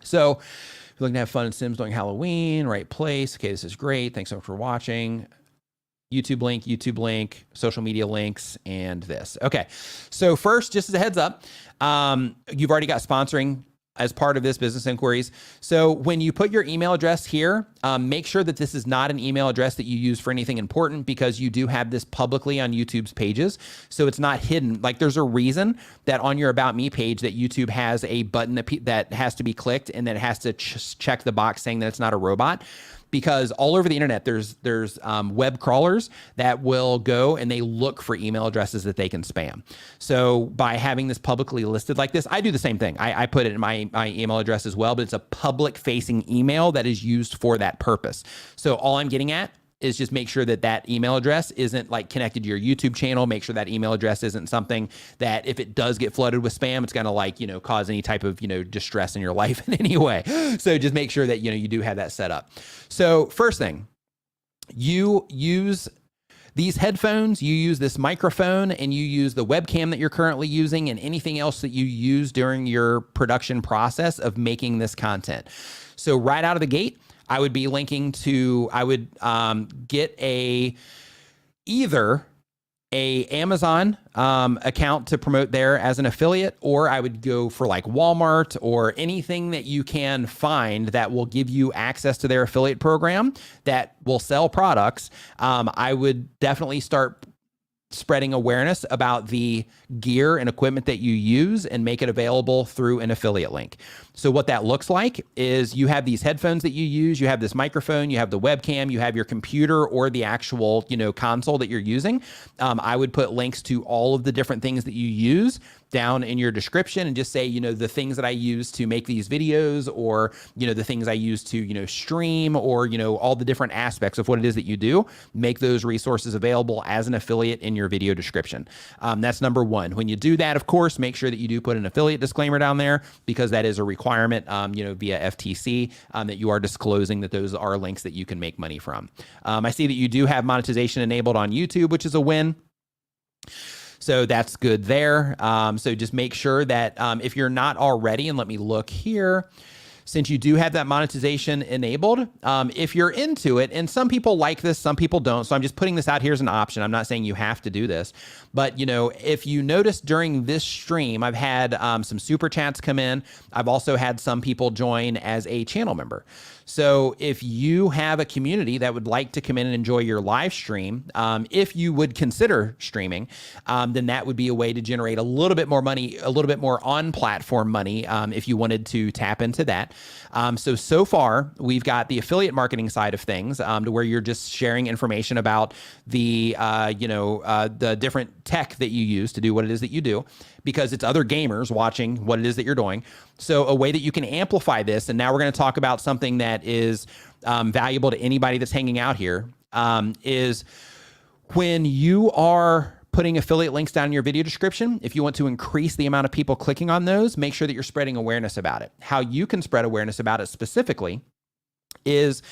So if you're looking to have fun in Sims during Halloween, right place. Okay, this is great. Thanks so much for watching. YouTube link, social media links, and this. Okay, so first, just as a heads up, you've already got sponsoring as part of this business inquiries. So when you put your email address here, make sure that this is not an email address that you use for anything important, because you do have this publicly on YouTube's pages. So it's not hidden. Like, there's a reason that on your About Me page that YouTube has a button that has to be clicked, and then it has to check the box saying that it's not a robot. Because all over the internet, there's web crawlers that will go and they look for email addresses that they can spam. So by having this publicly listed like this, I do the same thing. I put it in my email address as well, but it's a public facing email that is used for that purpose. So all I'm getting at is just make sure that that email address isn't like connected to your YouTube channel. Make sure that email address isn't something that if it does get flooded with spam, it's going to cause any type of, distress in your life in any way. So just make sure that, you do have that set up. So first thing, you use these headphones, you use this microphone, and you use the webcam that you're currently using and anything else that you use during your production process of making this content. So right out of the gate, I would be linking to, I would get either a Amazon account to promote there as an affiliate, or I would go for like Walmart or anything that you can find that will give you access to their affiliate program that will sell products. I would definitely start spreading awareness about the gear and equipment that you use and make it available through an affiliate link. So what that looks like is you have these headphones that you use, you have this microphone, you have the webcam, you have your computer or the actual, console that you're using. I would put links to all of the different things that you use down in your description and just say, the things that I use to make these videos, or, the things I use to, stream, or, all the different aspects of what it is that you do. Make those resources available as an affiliate in your video description. That's number one. When you do that, of course, make sure that you do put an affiliate disclaimer down there, because that is a requirement, via FTC, that you are disclosing that those are links that you can make money from. I see that you do have monetization enabled on YouTube, which is a win. So that's good there. So just make sure that if you're not already, and let me look here. since you do have that monetization enabled, if you're into it, and some people like this, some people don't. So I'm just putting this out here as an option. I'm not saying you have to do this, but if you notice during this stream, I've had some super chats come in. I've also had some people join as a channel member. So if you have a community that would like to come in and enjoy your live stream, if you would consider streaming, then that would be a way to generate a little bit more money, a little bit more on-platform money, if you wanted to tap into that. So far, we've got the affiliate marketing side of things, to where you're just sharing information about the different tech that you use to do what it is that you do, because it's other gamers watching what it is that you're doing. So a way that you can amplify this, and now we're going to talk about something that is valuable to anybody that's hanging out here, is when you are putting affiliate links down in your video description, if you want to increase the amount of people clicking on those, make sure that you're spreading awareness about it. How you can spread awareness about it specifically is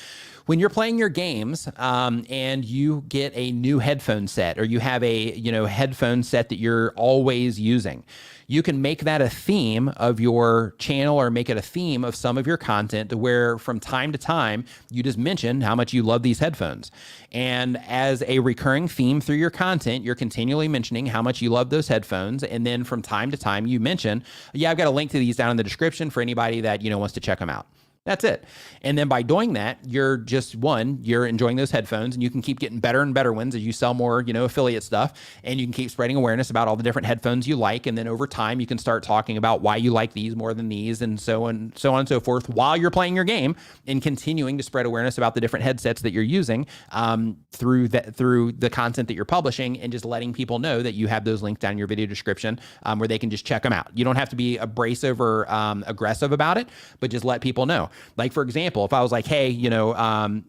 when you're playing your games, and you get a new headphone set, or you have a headphone set that you're always using, you can make that a theme of your channel, or make it a theme of some of your content, to where from time to time you just mention how much you love these headphones. And as a recurring theme through your content, you're continually mentioning how much you love those headphones. And then from time to time you mention, yeah, I've got a link to these down in the description for anybody that wants to check them out. That's it. And then by doing that, you're enjoying those headphones, and you can keep getting better and better ones as you sell more, affiliate stuff, and you can keep spreading awareness about all the different headphones you like. And then over time, you can start talking about why you like these more than these, and so on and so forth, while you're playing your game, and continuing to spread awareness about the different headsets that you're using, through the content that you're publishing, and just letting people know that you have those links down in your video description, where they can just check them out. You don't have to be abrasive or aggressive about it, but just let people know. Like, for example, if I was like, hey, man,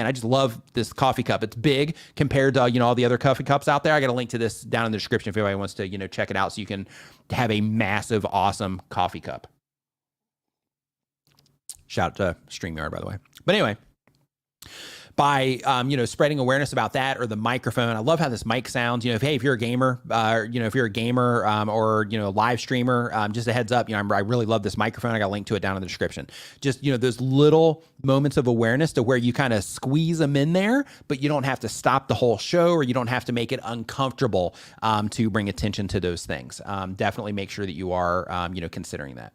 I just love this coffee cup. It's big compared to, all the other coffee cups out there. I got a link to this down in the description if anybody wants to, check it out, so you can have a massive, awesome coffee cup. Shout out to Streamyard, by the way. But anyway, by spreading awareness about that, or the microphone. I love how this mic sounds. If you're a gamer, if you're a gamer, or a live streamer, just a heads up. I really love this microphone. I got a link to it down in the description. Just those little moments of awareness, to where you kind of squeeze them in there, but you don't have to stop the whole show, or you don't have to make it uncomfortable to bring attention to those things. Definitely make sure that you are considering that.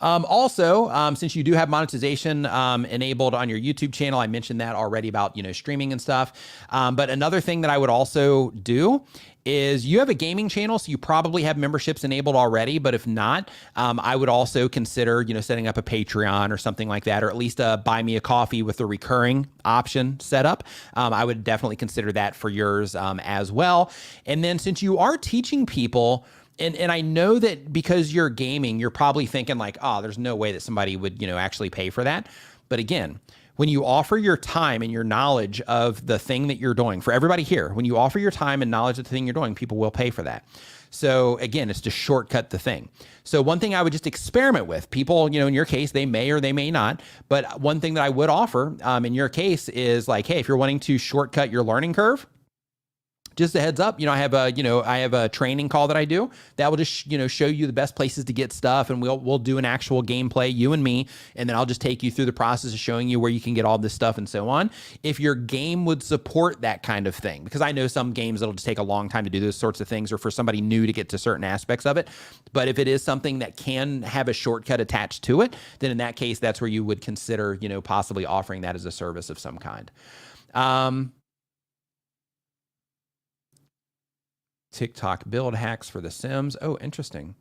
Also, since you do have monetization enabled on your YouTube channel, I mentioned that already about, streaming and stuff. But another thing that I would also do is, you have a gaming channel, so you probably have memberships enabled already. But if not, I would also consider, setting up a Patreon or something like that, or at least buy me a coffee with a recurring option set up. I would definitely consider that for yours as well. And then, since you are teaching people, and I know that because you're gaming, you're probably thinking like, oh, there's no way that somebody would, actually pay for that. But again, when you offer your time and your knowledge of the thing that you're doing, for everybody here, when you offer your time and knowledge of the thing you're doing, people will pay for that. So again, it's to shortcut the thing. So one thing I would just experiment with, people, in your case, they may or they may not, but one thing that I would offer in your case is like, hey, if you're wanting to shortcut your learning curve, just a heads up, I have a training call that I do that will just, show you the best places to get stuff. And we'll do an actual gameplay, you and me, and then I'll just take you through the process of showing you where you can get all this stuff and so on. If your game would support that kind of thing, because I know some games that'll just take a long time to do those sorts of things, or for somebody new to get to certain aspects of it. But if it is something that can have a shortcut attached to it, then in that case, that's where you would consider, possibly offering that as a service of some kind. TikTok build hacks for The Sims. Oh, interesting.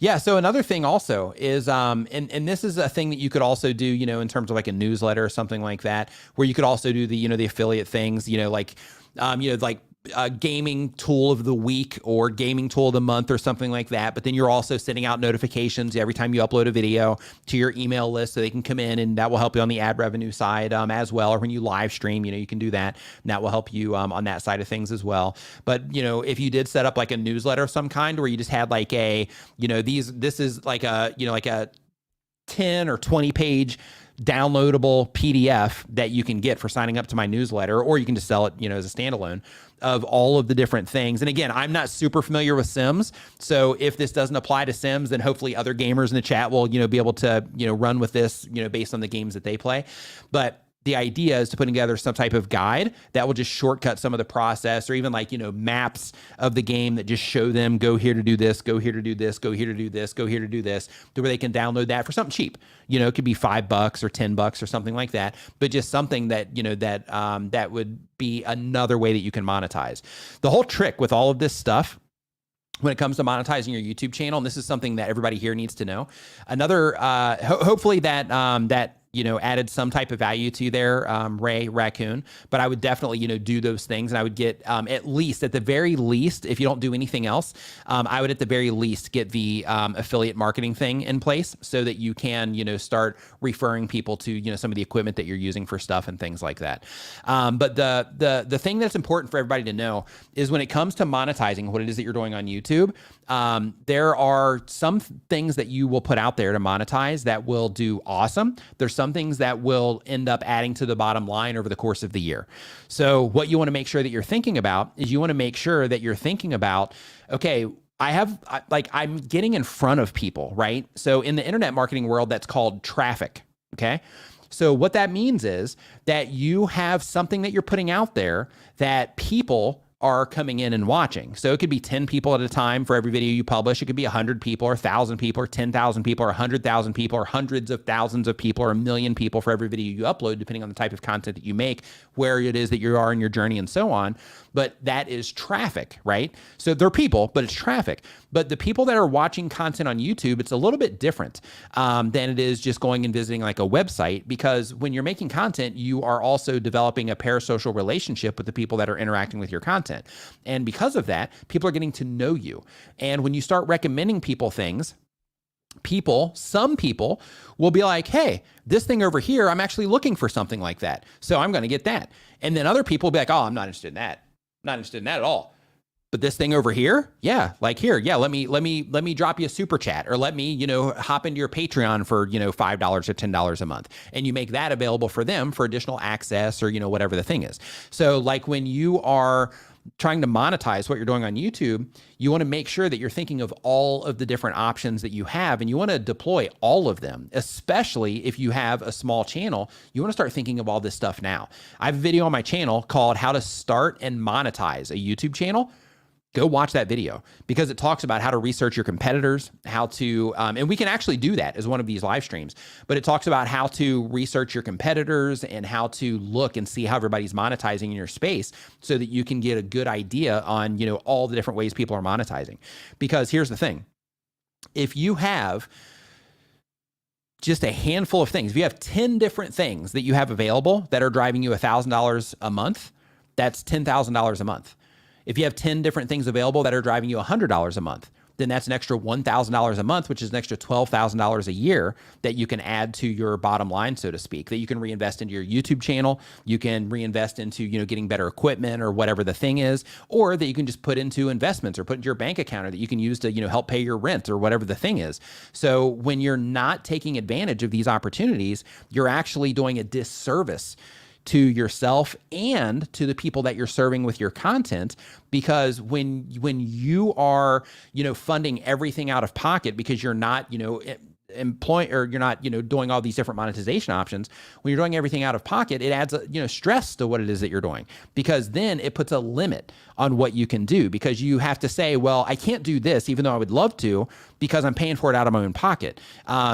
Yeah. So another thing also is, and this is a thing that you could also do, in terms of like a newsletter or something like that, where you could also do the, the affiliate things, like gaming tool of the week or gaming tool of the month or something like that. But then you're also sending out notifications every time you upload a video to your email list, so they can come in, and that will help you on the ad revenue side as well. Or when you live stream, you can do that, and that will help you on that side of things as well. But if you did set up like a newsletter of some kind, where you just had like a, this is like a, like a 10 or 20 page downloadable PDF that you can get for signing up to my newsletter, or you can just sell it, as a standalone of all of the different things. And again, I'm not super familiar with Sims. So if this doesn't apply to Sims, then hopefully other gamers in the chat will, be able to, run with this, based on the games that they play. But the idea is to put together some type of guide that will just shortcut some of the process, or even like, maps of the game that just show them go here to do this, go here to do this, go here to do this, go here to do this, to where they can download that for something cheap. It could be $5 or $10 or something like that, but just something that, that would be another way that you can monetize. The whole trick with all of this stuff when it comes to monetizing your YouTube channel, and this is something that everybody here needs to know, another, hopefully that, added some type of value to there, Ray Raccoon, but I would definitely, do those things. And I would get, at the very least, if you don't do anything else, I would at the very least get the affiliate marketing thing in place so that you can, start referring people to, some of the equipment that you're using for stuff and things like that. But the thing that's important for everybody to know is when it comes to monetizing what it is that you're doing on YouTube, there are some things that you will put out there to monetize that will do awesome. There's some things that will end up adding to the bottom line over the course of the year. So what you want to make sure that you're thinking about is you want to make sure that you're thinking about, okay, I'm getting in front of people, right? So in the internet marketing world, that's called traffic. Okay. So what that means is that you have something that you're putting out there that people are coming in and watching. So it could be 10 people at a time for every video you publish. It could be 100 people or 1,000 people or 10,000 people or 100,000 people or hundreds of thousands of people or 1 million people for every video you upload, depending on the type of content that you make, where it is that you are in your journey and so on. But that is traffic, right? So they're people, but it's traffic. But the people that are watching content on YouTube, it's a little bit different than it is just going and visiting like a website, because when you're making content, you are also developing a parasocial relationship with the people that are interacting with your content. And because of that, people are getting to know you. And when you start recommending people things, some people will be like, hey, this thing over here, I'm actually looking for something like that, so I'm going to get that. And then other people will be like, oh, I'm not interested in that. I'm not interested in that at all. But this thing over here, yeah, like here, yeah, let me drop you a super chat, or let me, hop into your Patreon for, $5 or $10 a month. And you make that available for them for additional access, or, whatever the thing is. So like when you are trying to monetize what you're doing on YouTube, you want to make sure that you're thinking of all of the different options that you have, and you want to deploy all of them, especially if you have a small channel. You want to start thinking of all this stuff now. I have a video on my channel called How to Start and Monetize a YouTube Channel. Go watch that video, because it talks about how to research your competitors, how to, and we can actually do that as one of these live streams, but it talks about how to research your competitors and how to look and see how everybody's monetizing in your space, so that you can get a good idea on, all the different ways people are monetizing. Because here's the thing, if you have just a handful of things, if you have 10 different things that you have available that are driving you $1,000 a month, that's $10,000 a month. If you have 10 different things available that are driving you $100 a month, then that's an extra $1,000 a month, which is an extra $12,000 a year that you can add to your bottom line, so to speak, that you can reinvest into your YouTube channel. You can reinvest into, getting better equipment or whatever the thing is, or that you can just put into investments or put into your bank account, or that you can use to, help pay your rent or whatever the thing is. So when you're not taking advantage of these opportunities, you're actually doing a disservice to yourself and to the people that you're serving with your content. Because when you are, funding everything out of pocket because you're not, you're not, doing all these different monetization options, when you're doing everything out of pocket, it adds, stress to what it is that you're doing, because then it puts a limit on what you can do, because you have to say, well, I can't do this, even though I would love to, because I'm paying for it out of my own pocket,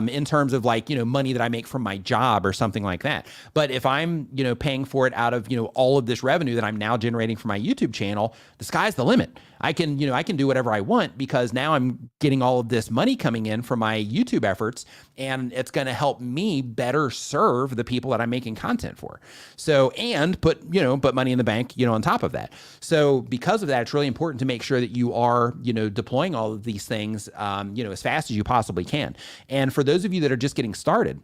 in terms of like, money that I make from my job or something like that. But if I'm, paying for it out of, all of this revenue that I'm now generating from my YouTube channel, the sky's the limit. I can do whatever I want, because now I'm getting all of this money coming in from my YouTube efforts, and it's going to help me better serve the people that I'm making content for. So, and put money in the bank, on top of that. So because of that, it's really important to make sure that you are, deploying all of these things, as fast as you possibly can. And for those of you that are just getting started,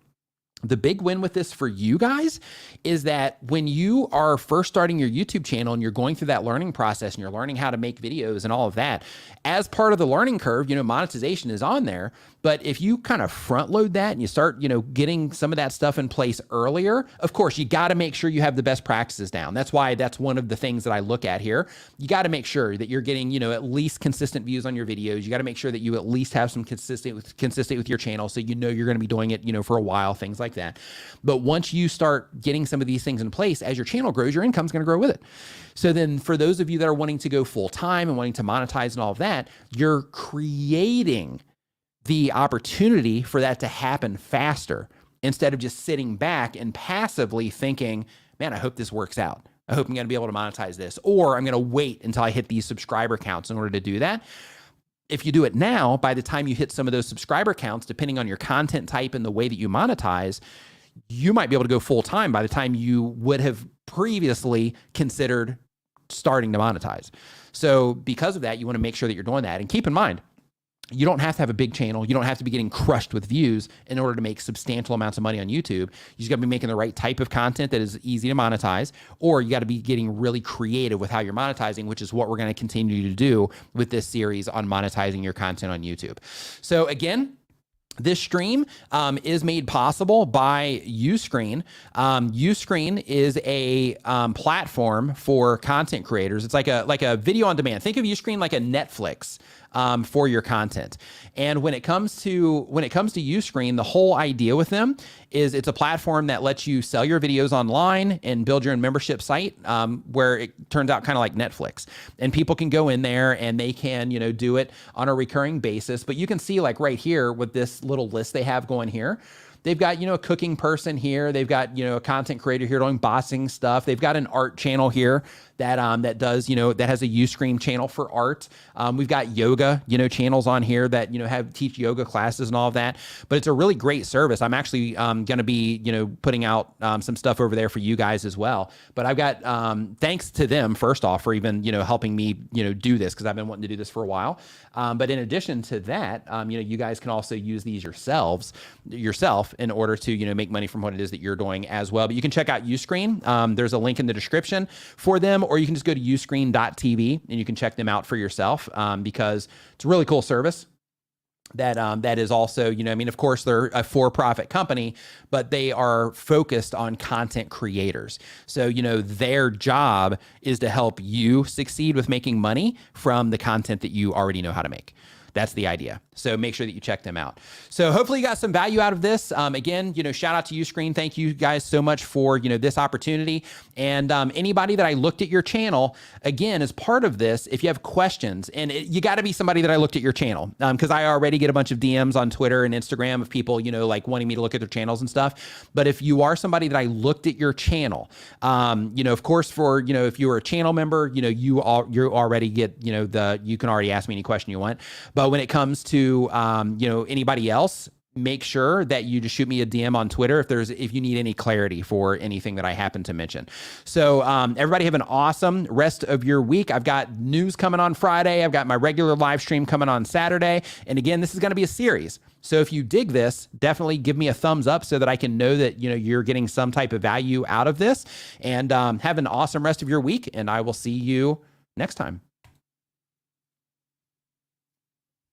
The big win with this for you guys is that when you are first starting your YouTube channel and you're going through that learning process and you're learning how to make videos and all of that, as part of the learning curve, monetization is on there. But if you kind of front load that and you start, getting some of that stuff in place earlier, of course, you got to make sure you have the best practices down. That's why that's one of the things that I look at here. You got to make sure that you're getting, at least consistent views on your videos. You got to make sure that you at least have some consistent with your channel. So, you're going to be doing it, for a while, things like that. But once you start getting some of these things in place, as your channel grows, your income's going to grow with it. So then for those of you that are wanting to go full time and wanting to monetize and all of that, you're creating the opportunity for that to happen faster instead of just sitting back and passively thinking, man, I hope this works out. I hope I'm going to be able to monetize this, or I'm going to wait until I hit these subscriber counts in order to do that. If you do it now, by the time you hit some of those subscriber counts, depending on your content type and the way that you monetize, you might be able to go full time by the time you would have previously considered starting to monetize. So because of that, you want to make sure that you're doing that. And keep in mind, you don't have to have a big channel. You don't have to be getting crushed with views in order to make substantial amounts of money on YouTube. You just got to be making the right type of content that is easy to monetize, or you got to be getting really creative with how you're monetizing, which is what we're going to continue to do with this series on monetizing your content on YouTube. So again, this stream is made possible by Uscreen. Uscreen is a platform for content creators. It's like a video on demand. Think of Uscreen like a Netflix for your content. And when it comes to Uscreen, the whole idea with them is it's a platform that lets you sell your videos online and build your own membership site, where it turns out kind of like Netflix. And people can go in there and they can, do it on a recurring basis. But you can see like right here with this little list they have going here, they've got, a cooking person here. They've got, a content creator here doing bossing stuff. They've got an art channel here that does, that has a Uscreen channel for art. We've got yoga, channels on here that, teach yoga classes and all of that. But it's a really great service. I'm actually going to be, putting out some stuff over there for you guys as well. But I've got, thanks to them, first off, for even, helping me, do this, because I've been wanting to do this for a while. But in addition to that, you guys can also use these yourself in order to, make money from what it is that you're doing as well. But you can check out Uscreen. There's a link in the description for them, or you can just go to uscreen.tv and you can check them out for yourself, because it's a really cool service that is also, of course they're a for-profit company, but they are focused on content creators. So, their job is to help you succeed with making money from the content that you already know how to make. That's the idea. So make sure that you check them out. So hopefully you got some value out of this. Again, shout out to Uscreen. Thank you guys so much for, this opportunity. And anybody that I looked at your channel, again, as part of this, if you have questions, and you got to be somebody that I looked at your channel, because I already get a bunch of DMs on Twitter and Instagram of people, like wanting me to look at their channels and stuff. But if you are somebody that I looked at your channel, of course, for, if you were a channel member, you already get, you can already ask me any question you want. But when it comes to, anybody else, make sure that you just shoot me a DM on Twitter if you need any clarity for anything that I happen to mention. So everybody have an awesome rest of your week. I've got news coming on Friday. I've got my regular live stream coming on Saturday. And again, this is going to be a series. So if you dig this, definitely give me a thumbs up so that I can know that, you're getting some type of value out of this. And have an awesome rest of your week. And I will see you next time.